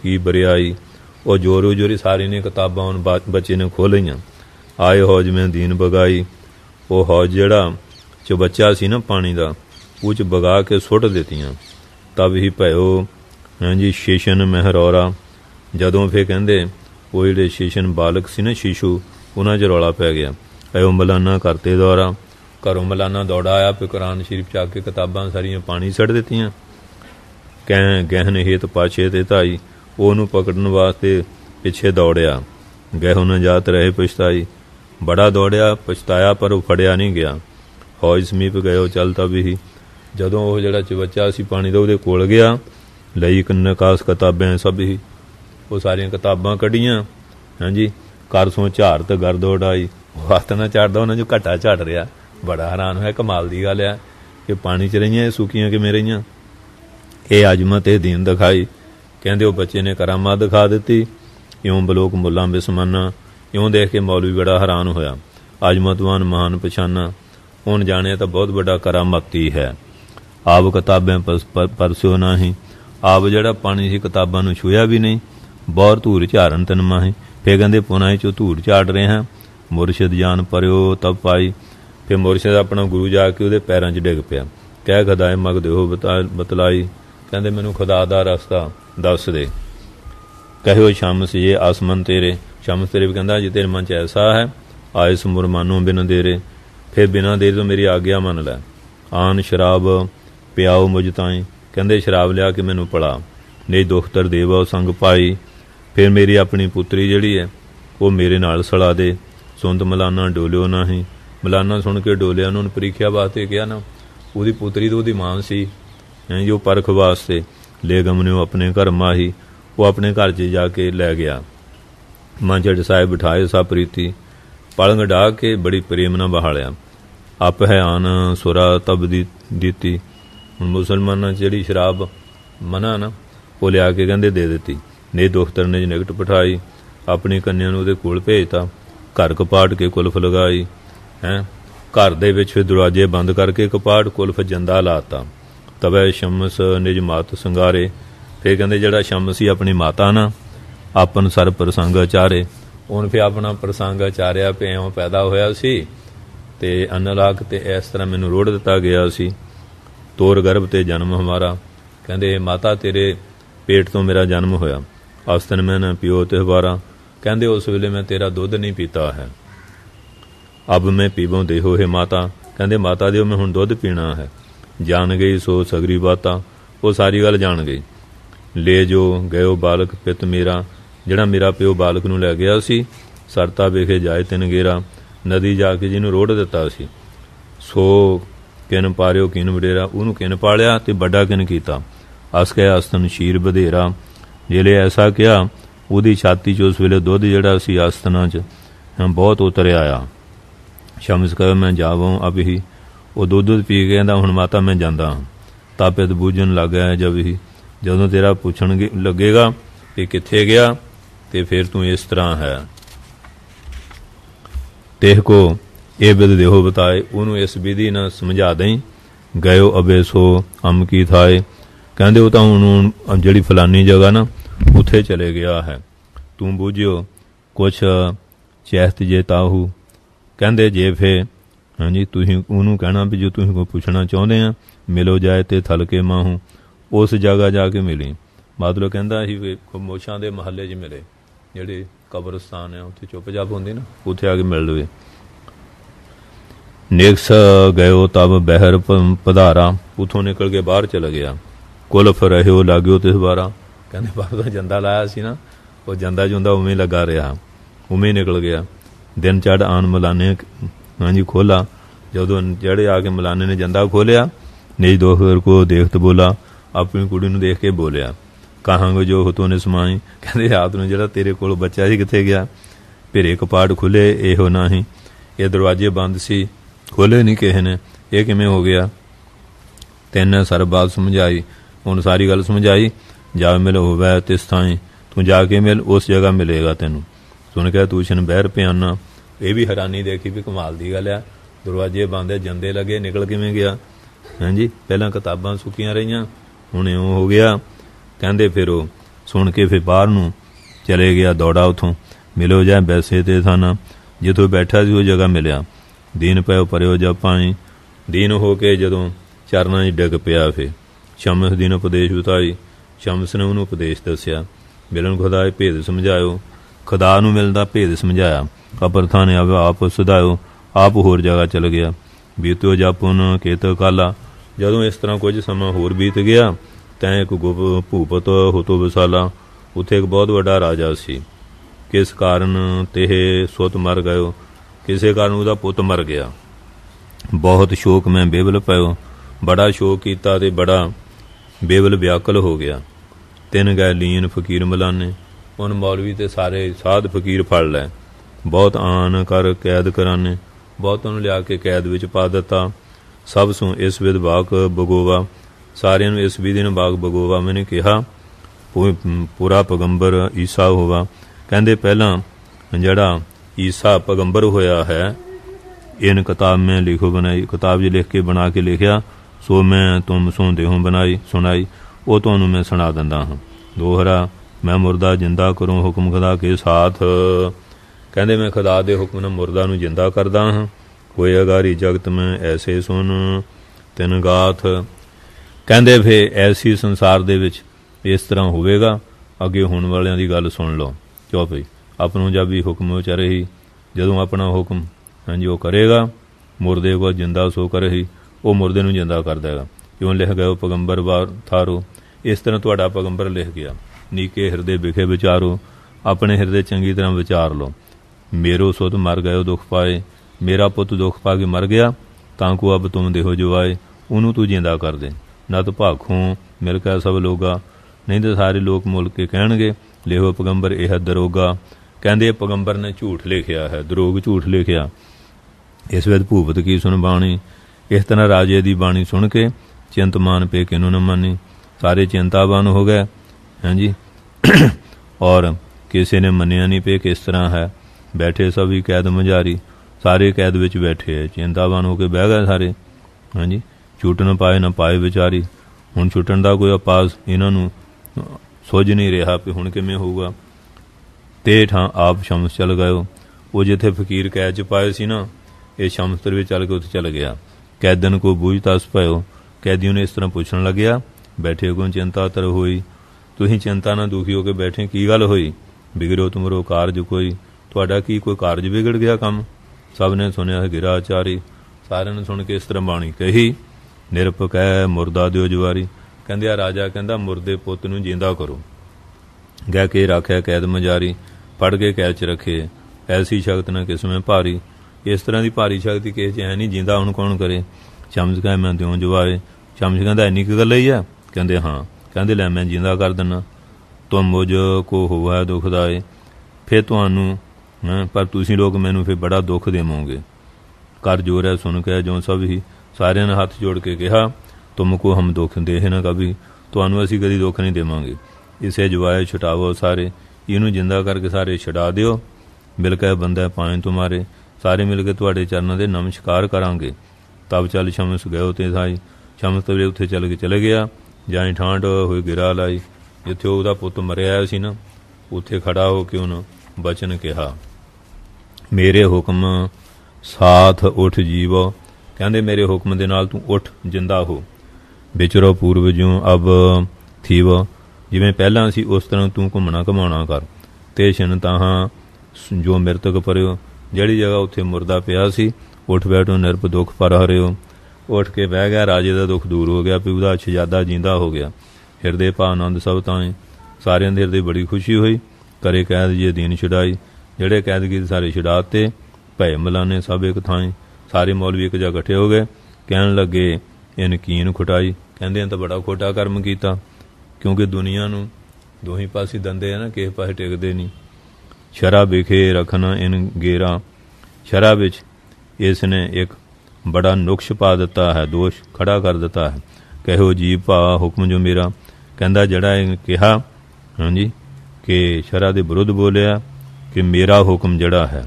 ਕੀ ਬਰਿਆਈ। ਉਹ ਜੋਰੋ ਜੋਰੀ ਸਾਰੀ ਨੇ ਕਿਤਾਬਾਂ ਹੁਣ ਬੱਚੇ ਨੇ ਖੋਹ ਲਈਆਂ। ਆਏ ਹੌਜ ਮੈਂ ਦੀਨ ਬਗਾਈ। ਉਹ ਹੌਜ ਜਿਹੜਾ ਚਬੱਚਾ ਸੀ ਨਾ ਪਾਣੀ ਦਾ, ਉਹ 'ਚ ਬਗਾ ਕੇ ਸੁੱਟ ਦਿੱਤੀਆਂ। ਤਬ ਹੀ ਭਇਓ ਹਾਂਜੀ ਸ਼ੇਸ਼ਨ ਮਹਿਰੌਰਾ। ਜਦੋਂ ਫਿਰ ਕਹਿੰਦੇ ਉਹ ਜਿਹੜੇ ਸ਼ੇਸ਼ਨ ਬਾਲਕ ਸੀ ਨਾ, ਸ਼ੀਸ਼ੂ, ਉਹਨਾਂ 'ਚ ਰੌਲਾ ਪੈ ਗਿਆ। ਐਓ ਮਲਾਨਾ ਕਰਤੇ ਦੌਰਾ। ਘਰੋਂ ਮਲਾਨਾ ਦੌੜਾ ਆਇਆ। ਫਿਰ ਕੁਰਾਨ ਸ਼ਰੀਫ 'ਚ ਆ ਕੇ ਕਿਤਾਬਾਂ ਸਾਰੀਆਂ ਪਾਣੀ ਸੁੱਟ ਦਿੱਤੀਆਂ। ਗਹਿਨ ਹੇਤ ਪਾਛੇ ਤੇ ਧਾਈ। ਉਹਨੂੰ ਪਕੜਨ ਵਾਸਤੇ ਪਿੱਛੇ ਦੌੜਿਆ। ਗਹਿ ਨਜਾਤ ਰਹੇ ਪਛਤਾਈ। ਬੜਾ ਦੌੜਿਆ, ਪਛਤਾਇਆ, ਪਰ ਉਹ ਫੜਿਆ ਨਹੀਂ ਗਿਆ। ਫੌਜ ਸਮੀਪ ਗਏ ਚੱਲ ਤਬ ਹੀ। ਜਦੋਂ ਉਹ ਜਿਹੜਾ ਚਬੱਚਾ ਸੀ ਪਾਣੀ ਦਾ ਉਹਦੇ ਕੋਲ ਗਿਆ, ਲਈ ਇੱਕ ਨਿਕਾਸ ਕਿਤਾਬਾਂ ਸਭ ਹੀ। ਉਹ ਸਾਰੀਆਂ ਕਿਤਾਬਾਂ ਕੱਢੀਆਂ। ਹਾਂਜੀ, ਕਰ ਸੋਂ ਝਾਰਤ ਗਰਦ ਉਡਾਈ। ਉਹ ਹੱਥ ਨਾ ਝਾੜਦਾ, ਉਹਨਾਂ 'ਚੋਂ ਘਟਾ ਝਾੜ ਰਿਹਾ। ਬੜਾ ਹੈਰਾਨ ਹੋਇਆ। ਕਮਾਲ ਦੀ ਗੱਲ ਆ ਕਿ ਪਾਣੀ 'ਚ ਰਹੀਆਂ ਇਹ ਸੁੱਕੀਆਂ ਕਿਵੇਂ ਰਹੀਆਂ। ਇਹ ਅਜ਼ਮਤ ਇਹ ਦੀਨ ਦਿਖਾਈ। ਕਹਿੰਦੇ ਉਹ ਬੱਚੇ ਨੇ ਕਰਾਮਾਤ ਦਿਖਾ ਦਿੱਤੀ। ਇਉਂ ਬਲੋਕ ਮੁੱਲਾਂ ਬਿਸਮਾਨਾ। ਇਉਂ ਦੇਖ ਕੇ ਮੌਲਵੀ ਬੜਾ ਹੈਰਾਨ ਹੋਇਆ। ਅਜ਼ਮਤਵਾਨ ਮਹਾਨ ਪਛਾਨਾ। ਹੁਣ ਜਾਣਿਆ ਤਾਂ ਬਹੁਤ ਵੱਡਾ ਕਰਾਮਾਤੀ ਹੈ। ਆਪ ਕਿਤਾਬਾਂ ਪਰਸਿਓ ਨਹੀਂ। ਆਪ ਜਿਹੜਾ ਪਾਣੀ ਸੀ ਕਿਤਾਬਾਂ ਨੂੰ ਛੂਇਆ ਵੀ ਨਹੀਂ। ਬਹੁਤ ਧੂੜ ਝਾਰਨ ਤਨ ਮਾਹੀ। ਫਿਰ ਕਹਿੰਦੇ ਪੁਨਾਈ 'ਚੋਂ ਧੂੜ ਝਾੜ ਰਹੇ ਹਾਂ। ਮੁਰਸ਼ਿਦ ਜਾਨ ਪਰਿਓ ਤਬ ਪਾਈ। ਫਿਰ ਮੁਰਸ਼ਿਦ ਆਪਣਾ ਗੁਰੂ ਜਾ ਕੇ ਉਹਦੇ ਪੈਰਾਂ 'ਚ ਡਿੱਗ ਪਿਆ। ਕਹਿ ਖੁਦਾਏ ਮਗਦੇ ਹੋ ਬਤਲਾਈ। ਕਹਿੰਦੇ ਮੈਨੂੰ ਖੁਦਾ ਦਾ ਰਸਤਾ ਦੱਸ ਦੇ। ਕਹਿਓ ਸ਼ਮਸ ਇਹ ਆਸਮਨ ਤੇਰੇ। ਸ਼ਮਸ ਤੇਰੇ ਵੀ ਕਹਿੰਦਾ ਜੇ ਤੇਰੇ ਮਨ 'ਚ ਐਸਾ ਹੈ ਆਏ ਸਮੁਰਮਾਨੋਂ ਬਿਨ ਦੇਰੇ। ਫਿਰ ਬਿਨਾਂ ਦੇਰ ਤੋਂ ਮੇਰੀ ਆਗਿਆ ਮੰਨ ਲੈ। ਆਨ ਸ਼ਰਾਬ ਪਿਆਓ ਮੁਝ ਤਾਈਂ। ਕਹਿੰਦੇ ਸ਼ਰਾਬ ਲਿਆ ਕੇ ਮੈਨੂੰ ਪਿਲਾ। ਨਹੀਂ ਦੁਖਤਰ ਦੇਵਾ ਸੰਗ ਪਾਈ। ਫਿਰ ਮੇਰੀ ਆਪਣੀ ਪੁੱਤਰੀ ਜਿਹੜੀ ਹੈ ਉਹ ਮੇਰੇ ਨਾਲ ਸੜਾ ਦੇ। ਸੁੰਦ ਮਲਾਨਾ ਡੋਲਿਓ ਨਹੀਂ। ਮਲਾਨਾ ਸੁਣ ਕੇ ਡੋਲਿਆ। ਉਹਨਾਂ ਨੂੰ ਪ੍ਰੀਖਿਆ ਵਾਸਤੇ ਕਿਹਾ ਨਾ। ਉਹਦੀ ਪੁੱਤਰੀ ਤਾਂ ਉਹਦੀ ਮਾਂ ਸੀ ਜੋ ਪਰਖ ਵਾਸਤੇ। ले गमनियो अपने घर माही। वो अपने घर च जाके लै गया। मंझ डसाए बिठाए सा प्रीति, पलंग ढा के बड़ी प्रेम न बहालिया। आप है आन सुरा तब दीती। हुण मुसलमानां च जिहड़ी शराब मना ना वो लिया के कहंदे दे दित्ती। ने दोख्तर ने निकट बिठाई, अपनी कन्या नूं उहदे कोल भेजता। घर कपाट के कुल्फ लगाई हैं। घर दे विच फिर दरवाजे बंद करके कपाट कुल्फ जंदा लाता। तवै शमस निज मात संगारे। फिर कहंदे जिहड़ा शमस ही अपनी माता ना आपन सर प्रसंग चारे। हुण फिर अपना प्रसंग चारिया पिओ पैदा होया सी ते अनलाक ते इस तरह मैनूं रोड़ दिता गया सी। तोर गर्भ ते जन्म हमारा। कहंदे माता तेरे पेट तो मेरा जन्म होया। आस्तन मैं न पिओ तिहवारा। कहंदे उस वेले मैं तेरा दुध नहीं पीता है। अब मैं पीवों देहो है माता। कहंदे माता दिओ मैं हुण दुध पीना है। जान गई सो सगरी बाता। वो सारी गल जान गई। ले जो गयो बालक पित मेरा। जिहड़ा मेरा प्यो बालक नूं लै गया सी। सरता वेखे जाए तिन गेरा। नदी जाके जिन्हों रोड़ दिता सी। सो किन पारियो किन वडेरा। उहनूं किन पालिया ते बड़ा किन कीता। अस कै आस्तन शीर बधेरा। जेले ऐसा किया उहदी छाती च उस वेले दुध जिहड़ा सी आस्तना च बहुत उतर आया। शमस कहे मैं जावों अब ही। वो दुध पी के कहंदा हुण माता मैं जांदा हां। तापित बूझन लग गया जब ही। जदों तेरा पुछण लगेगा कि कित्थे गया ते फिर तू इस तरह है। तेह को ये विध देहो बताए। उहनूं इस विधि न समझा दई। गयो अबे सो अम की थाए। कहंदे वो तां हुण जिहड़ी फलानी जगह ना उत्थे चले गया है। तू बूझियो कुछ चैहत जे ताहू। कहंदे जे फे हाँ जी तुसीं उहनूं कहना भी जो तुसीं कोई पुछना चाहुंदे आ मिलो जाए ते थल के माहू। उस जगह जाके मिली। मतलब कहंदा ही मोछां दे महल्ले च मिले जिहड़े कब्रस्तान है उत्थे चुप चाप हुंदी ना उत्थे आके मिल लवे। नेक्स गयो तब बहर पधारा। उथों निकल के बाहर चला गया। कुल्फ रहियो लाग्यो तिहवारा। कहंदे बाहर तो जंदा लाया सी ना वो जंदा जुंदा उवें लगा रहा उवें निकल गया। दिन चढ़ आन मलाने हाँ जी खोला। जदों जड़े आके मलाने ने जंदा खोलिया निज दोहर को देखत बोला। अपनी कुड़ी नूं देख के बोलिया कहांगे जो हुतों ने समाई। कहंदे रात नूं जिहड़ा तेरे कोल बच्चा सी कित्थे गया। भिरे कपाट खुले एहो नाही। ये दरवाजे बंद सी खोले नहीं किसे ने। यह किवें हो गया। तिन सर बात समझाई। हुण सारी गल समझाई। जा मिल होवै तिस थाई। तू जाके मिल उस जगह मिलेगा तेनू। सुन के तूशन बहर पियाना। ये भी हैरानी देखी भी कमाल की गल आ। दरवाजे बंद है जंदे लगे निकल किवें गया। हाँ जी पहला किताबां सुक्कियां रहियां हुण इउं हो गया। कहंदे फिर वो सुन के फिर बाहर नूं चले गया दौड़ा। उथों मिलो जाए बैसे ते थाना। जिथों बैठा सी वो जगह मिलिया। दीन पयो परियो जब पाई। दीन हो के जदों चरनां 'च डिग पिया फिर शमस दीन उपदेश बताई। शमस ने उन्होंने उपदेश दसिया। मिलन खुदा भेद समझायो। खुदा नूं मिलदा भेद समझाया। अपरथा ने आप सुधायो। आप होर जगह चल गया। बीतो जापुन केत काला। जदों इस तरह कुछ समा होर बीत गया तैं एक भूपत होतो विसाला। उत्थे एक बहुत वड्डा राजा सी। किस कारण तेह सुत मर गयो। किसी कारण उहदा पुत मर गया। बहुत शोक मैं बेवल पयो। बड़ा शोक कीता ते बड़ा बेवल व्याकुल हो गया। तिन गए लीन फकीर मलाने। उन मौलवी ते सारे साध फकीर फड़ लै। बहुत आन कर कैद कराने। बहुत उन्होंने लिया के कैद विच पा दिता। सब सो इस विध बाग बगोवा। सारिਆਂ ਨੂੰ इस विधि ने बाग बगोवा। मैंने कहा पूरा पैगंबर ईसा होवा। कहंदे पहला जड़ा ईसा पैगंबर होया है इन किताब में लिखो बनाई। किताब ज लिख के बना के लिखिया सो मैं तुम सो देहों बनाई सुनाई। वो तुहानू मैं सुना दिंदा हाँ। दोहरा मैं मुर्दा जिंदा करूँ हुक्म खुदा के साथ। कहंदे मैं खुदा दे हुक्म नाल मुर्दा नू जिंदा करदा हाँ। कोई अगारी जगत में ऐसे सुन तिन गाथ। कहंदे फिर ऐसी संसार दे विच इस तरह होवेगा। अगे होण वालियां दी गल सुन लो। चुप ही अपनों जब भी हुक्म उचारे ही जदों अपना हुक्म हाँ जी वो करेगा मुर्दे को जिंदा सो करे ही वो मुर्दे नू जिंदा कर देगा। क्यों लिख गए पैगंबर बार थारो। इस तरह तुहाडा पैगंबर लिख गया। नीके हिरदे विखे विचारो। अपने हिरदे चंगी तरह विचार लो। मेरो सुध मर गयो दुख पाए। मेरा पुत दुख पा के मर गया तां को अब तुम देहो जो आए। उन्होंने तू जिंदा कर दे। नत भाखों मिल के सब लोगा नहीं तो सारे लोग मुल के कहणगे लिहो पैगंबर यह दरोगा। कहते पैगंबर ने झूठ लिखिया है, दरोग झूठ लिखिया। इस विध भूपत की सुन बाणी। इस तरह राजे की बाणी सुन के चिंतमान पे किनू न मानी। सारे चिंतावान हो गए हैं जी। और किसी ने मनिया नहीं पे किस तरह है। बैठे सभी कैद मझारी, सारे कैद विच बैठे है, चिंतावान होकर बह गए सारे। हाँ जी, छुट न पाए विचारी। हुण छुटन का कोई अपास इन्हों सुझ नहीं रहा भी हुण किवें होऊगा। ते ठां आप शमस चल गयो। वो जिथे फकीर कैद च पाए सी ना, ये शमस्तर भी चल के उत्थे चल गया। कैदन को बूझ तस पयो। कैदियों ने इस तरह पूछण लग्या, बैठे को चिंता तर होई। तुसीं चिंता ना दुखी होकर बैठे, की गल होई। बिगड़ो तुमरो कारज कोई, तुहाडा की कोई कारज बिगड़ गया काम। सब ने सुनिया गिरा चारी। सारिਆਂ ने सुन के इस तरह बाणी कही, निरप कह मुरदा दिओ जवारी। कहंदे आ राजा कहंदा मुरदे पुੱਤ ਨੂੰ जिंदा करो। गह के राख्या कैद मजारी, फड़ के कैद च रखे। ऐसी शक्ति न किसमें भारी। इस तरह की भारी शक्ति किसी च है नहीं, जिंदा हुण कौन करे। शमस कह मैं दिओ जवाए। शमस कहंदा इन्नी की गल ही है। कहंदे हाँ। कहंदे लै मैं जिंदा कर दिना। तुम मुझ को होवा दुखदाए, फिर तुहानू पर तुसीं लोग मैनू फिर बड़ा दुख देवोगे। कर जोर है सुन के जो सब ही। सारिਆਂ ने हथ जोड़ के कहा, तुमको हम दुख दे न कभी, तुहानू असीं कदी दुख नहीं देवांगे। इसे जवाए छुटावो सारे, इनू जिंदा करके सारे छुड़ा दिओ। मिल के बंदा पाए तुम्हारे, सारे मिल के तुहाडे चरणों दे नमस्कार करांगे। तब चल शमस गयो ते थाई। शमस तवेले उत्थे चल के चले गया। जाई ਠਾਂਡ होई गिरा लाई। जिथे ਉਹਦਾ ਪੁੱਤ मरिया सी ना, उत्थे खड़ा हो के उन बचन कहा, मेरे हुक्म साथ उठ जीवो। कहंदे मेरे हुक्म दे नाल तू उठ जिंदा हो। विचरो पूर्व ज्यों अब थीव, जिवें पहलां सी उस तरह तू घुमना घमाउणा कर। ते छिन ताहां जो मृतक परियो, जिहड़ी जगह उत्थे मुरदा पिया सी, उठ बैठो निरप दुख पर हरियो। उठ के बह गया। राजे का दुख दूर हो गया, भी उसका शहजादा जिंदा हो गया। हिरदे भा आनंद सब ताएं, सारिਆਂ ਦੇ ਹਿਰਦੇ बड़ी खुशी हुई। करे कैद जे दीन छुड़ाई, ਜਿਹੜੇ कैदगी सारे छुड़ाते। भय मलाने सब एक थाएं, सारे मौलवी एक जगह इकट्ठे हो गए। कहन लगे इन कीन खुटाई। कहंदे तो बड़ा खोटा कर्म किया, क्योंकि दुनिया नूं दोही पासे दंदे है ना, किस पासे टिकते नहीं। शरा विखे रखना इन गेरा। शरा विच इसने एक बड़ा नुक्श पा दिता है, दोष खड़ा कर दिता है। कहो जी भा हुक्म जो मेरा। कहंदा जड़ा कहा हाँ जी कि शरा दे विरुद्ध बोलिया कि मेरा हुक्म जड़ा है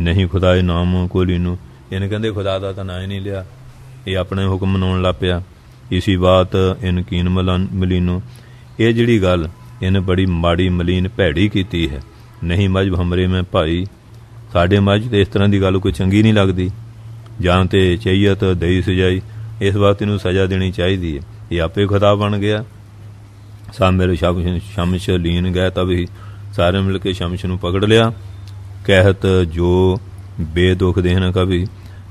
नहीं खुदा नाम को लीनू। इन कहते खुदा का तो ना ही नहीं लिया, ये अपने हुक्म मनाउण लग पिया। इसी बात इन कीन मलीनू। ये जिहड़ी गल इन बड़ी माड़ी मलीन भैड़ी की है। नहीं मजहब हमरे में भाई, साडे मजहब तो इस तरह की गल कोई चंगी नहीं लगती। जां ते चाहियत दई सजाई, इस बात इनू सजा देनी चाहिए। ये आपे खुदा बन गया। सामेल शमश लीन गए, तब ही सारे मिल के शमश नूं पकड़ लिया। कहत जो बेदुख देना कभी,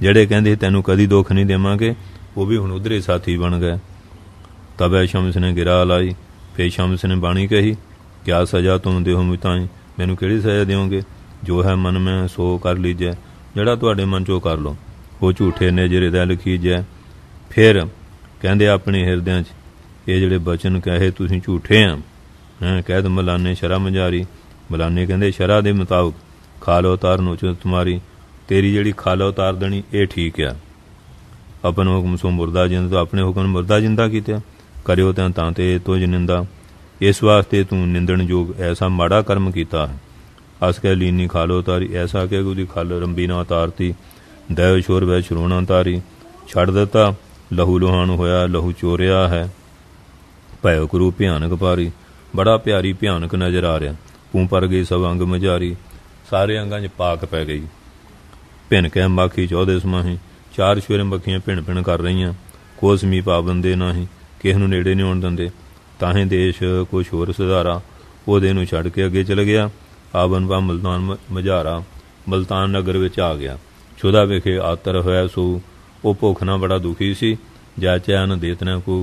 जड़े कहते तैनू कदी दुख नहीं देवांगे, वो भी हुण उधरे साथी बन गए। तब शमस ने गिरा लाई। फिर शमस ने बाणी कही, क्या सजा तुम देहो मुताई, मैनू किहड़ी सजा देओगे। जो है मन में सो कर लीजिए, जड़ा तुहाडे मन चो कर लो। वो झूठे नेजरे दा लखीजै। फिर कहंदे अपने हिरदियां च ये जिहड़े बचन कहे तुसीं झूठे हैं। कैद मलाने शरा मझारी। मलाने कहंदे शरा दे मुताबिक खालो उतारन उचित तुम्हारी। तेरी जिहड़ी खालो उतार देनी ये ठीक है। अपने हुक्म सो मुरदा जिंदा, तो अपने हुक्म मुरदा जिंदा किया। करियो तां ते तुझ निंदा, इस वास्ते तू निंदण योग ऐसा माड़ा कर्म किया है। अस कह लीनी खालो उतारी, ऐसा कह उसकी खाल रंबी ना उतारती। दैव शोर वै शरोणा तारी, छड़ दिता लहू लुहान होया लहू चोरिया है। भय गुरु भयानक पारी, बड़ा प्यारी भयानक नजर आ रहा। पू पर गई सब अंग मझारी, सारे अंगां च पाक पै गई। भिन कै माखी 14 समाही, 4 सवेरे मक्खियां भिन भिन कर रहीआं। कोई समीप आ बंदे नाही, किस नूं नेड़े नहीं आउण दिंदे। ताहें देश कुछ होर सुधारा, ओहदे नूं छड्ड के अगे चल गया। आवन पा मुल्तान मझारा, मुल्तान नगर विच आ गया। छुदा विखे आतर होया सो, वो भुख नाल बड़ा दुखी सी। जाचा न देतना को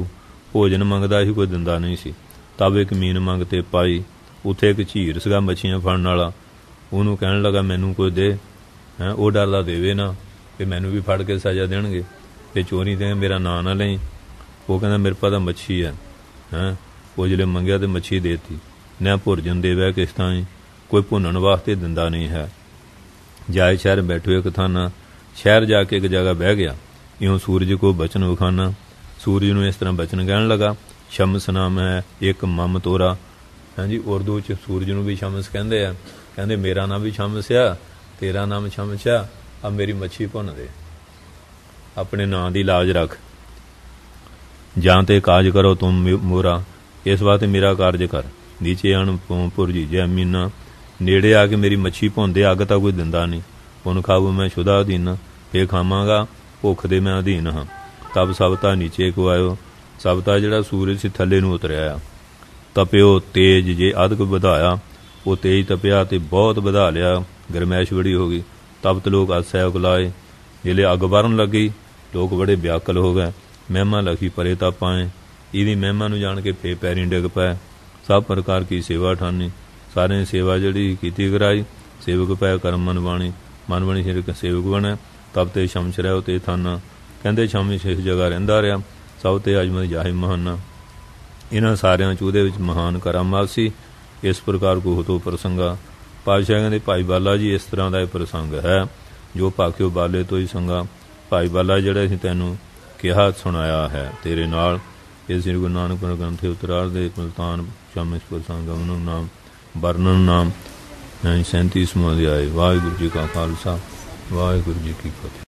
भोजन मंगदा ही, कोई दिंदा नहीं सी। तब एक मीन मंग ते पाई। उत्थे एक झीर सीगा मच्छियां फड़न वाला, ਉਹਨੂੰ ਕਹਿਣ ਲੱਗਾ ਮੈਨੂੰ ਕੋਈ ਦੇ। ਉਹ ਡਰਦਾ ਦੇਵੇ ਨਾ ਕਿ ਮੈਨੂੰ ਵੀ ਫੜ ਕੇ ਸਜ਼ਾ ਦੇਣਗੇ, ਤੇ ਚੋਰੀ ਤੇ ਮੇਰਾ ਨਾਂ ਨਾ ਲਈ। ਉਹ ਕਹਿੰਦਾ ਮੇਰੇ ਪਾ ਤਾਂ ਮੱਛੀ ਹੈ। ਉਹ ਜਿਹੜੇ ਮੰਗਿਆ ਤੇ ਮੱਛੀ ਦੇਤੀ। ਨਾ ਭੋਜਨ ਦੇਵੈ ਕਿਸ ਤਾਈਂ, ਕੋਈ ਭੁੰਨਣ ਵਾਸਤੇ ਦਿੰਦਾ ਨਹੀਂ ਹੈ। ਜਾਏ ਸ਼ਹਿਰ ਬੈਠੋ ਇੱਕ ਥਾਨਾ, ਸ਼ਹਿਰ ਜਾ ਕੇ ਇੱਕ ਜਗ੍ਹਾ ਬਹਿ ਗਿਆ। ਇਉਂ ਸੂਰਜ ਕੋ ਬਚਨ ਵਿਖਾਨਾ, ਸੂਰਜ ਨੂੰ ਇਸ ਤਰ੍ਹਾਂ ਬਚਨ ਕਹਿਣ ਲੱਗਾ। ਸ਼ਮਸ ਨਾਮ ਹੈ ਇੱਕ ਮਮ ਤੋਰਾ। ਹਾਂਜੀ, ਉਰਦੂ 'ਚ ਸੂਰਜ ਨੂੰ ਵੀ ਸ਼ਮਸ ਕਹਿੰਦੇ ਆ। ਕਹਿੰਦੇ ਮੇਰਾ ਨਾਮ ਵੀ ਸ਼ਮਸ ਆ, ਤੇਰਾ ਨਾਮ ਸ਼ਮਸ ਆ, ਆ ਮੇਰੀ ਮੱਛੀ ਭੁੰਨ ਦੇ, ਆਪਣੇ ਨਾਂ ਦੀ ਲਾਜ ਰੱਖ। ਜਾਂ ਤੇ ਕਾਜ ਕਰੋ ਤੁਮ ਮੋਰਾ, ਇਸ ਵਾਸਤੇ ਮੇਰਾ ਕਾਰਜ ਕਰ। ਨੀਚੇ ਆਣ ਪੁਰਜੀ ਜੈ ਮੀਨਾ, ਨੇੜੇ ਆ ਕੇ ਮੇਰੀ ਮੱਛੀ ਭੁੰਨਦੇ, ਅੱਗ ਤਾਂ ਕੋਈ ਦਿੰਦਾ ਨਹੀਂ। ਹੁਣ ਖਾਵੋ ਮੈਂ ਸ਼ੁਦਾ ਅਧੀਨ, ਫੇਰ ਖਾਵਾਂਗਾ, ਭੁੱਖ ਦੇ ਮੈਂ ਅਧੀਨ ਹਾਂ। ਤਬ ਸਬਤਾ ਨੀਚੇ ਕੋ ਆਇਓ, ਸਬਤਾ ਜਿਹੜਾ ਸੂਰਜ ਸੀ ਥੱਲੇ ਨੂੰ ਉਤਰਿਆ ਆ। ਤਪਿਓ ਤੇਜ ਜੇ ਅਧਿਕ ਵਧਾਇਆ, ਉਹ ਤੇਜ ਤਪਿਆ ਤੇ ਬਹੁਤ ਵਧਾ ਲਿਆ, ਗਰਮੈਸ਼ ਬੜੀ ਹੋ ਗਈ। ਤਪਤ ਲੋਕ ਆਸੈ ਉਗਲਾਏ, ਜਿਹੜੇ ਅੱਗ ਵਰਨ ਲੱਗੀ ਲੋਕ ਬੜੇ ਵਿਆਕਲ ਹੋ ਗਏ। ਮਹਿਮਾ ਲਖੀ ਪਰੇ ਤਾਪਾਏ, ਇਹਦੀ ਮਹਿਮਾ ਨੂੰ ਜਾਣ ਕੇ ਫੇਰ ਪੈਰੀਂ ਡਿੱਗ ਪਏ। ਸਭ ਪ੍ਰਕਾਰ ਕੀ ਸੇਵਾ ਠਾਨੀ, ਸਾਰਿਆਂ ਸੇਵਾ ਜਿਹੜੀ ਕੀਤੀ ਕਰਾਈ। ਸੇਵਕ ਪੈ ਕਰਮ ਮਨ ਬਾਣੀ, ਮਨ ਬਣੀ ਸਿਰ ਸੇਵਕ ਬਣੇ। ਤਬ ਤੇ ਸ਼ਮਸ ਰਹਿਓ ਤੇ ਥਾਨਾ, ਕਹਿੰਦੇ ਸ਼ਮਸ ਇਸ ਜਗ੍ਹਾ ਰਹਿੰਦਾ ਰਿਹਾ। ਸਭ ਤੇ ਅਜਮਤ ਜਾਹਿ ਮਹਾਨਾ, ਇਹਨਾਂ ਸਾਰਿਆਂ 'ਚ ਉਹਦੇ ਵਿੱਚ ਮਹਾਨ ਕਰਾਮਾਤ ਸੀ। ਇਸ ਪ੍ਰਕਾਰ ਕੋ ਤੋਂ ਪ੍ਰਸੰਗਾ, ਪਾਤਸ਼ਾਹ ਕਹਿੰਦੇ ਭਾਈ ਬਾਲਾ ਜੀ ਇਸ ਤਰ੍ਹਾਂ ਦਾ ਇਹ ਪ੍ਰਸੰਗ ਹੈ। ਜੋ ਭਾਖਿਓ ਬਾਲੇ ਤੋਂ ਹੀ ਸੰਗਾ, ਭਾਈ ਬਾਲਾ ਜਿਹੜਾ ਅਸੀਂ ਤੈਨੂੰ ਕਿਹਾ ਸੁਣਾਇਆ ਹੈ ਤੇਰੇ ਨਾਲ। ਇਹ ਸ੍ਰੀ ਗੁਰੂ ਨਾਨਕ ਗ੍ਰੰਥ ਉਤਰਾਰ ਦੇ ਮੁਲਤਾਨ ਸ਼ਮਸ ਪ੍ਰਸੰਗ ਨਾਮ ਵਰਣਨ ਨਾਮ 37ਵਾਂ ਅਧਿਆਇ। ਵਾਹਿਗੁਰੂ ਜੀ ਕਾ ਖਾਲਸਾ, ਵਾਹਿਗੁਰੂ ਜੀ ਕੀ ਫਤਿਹ।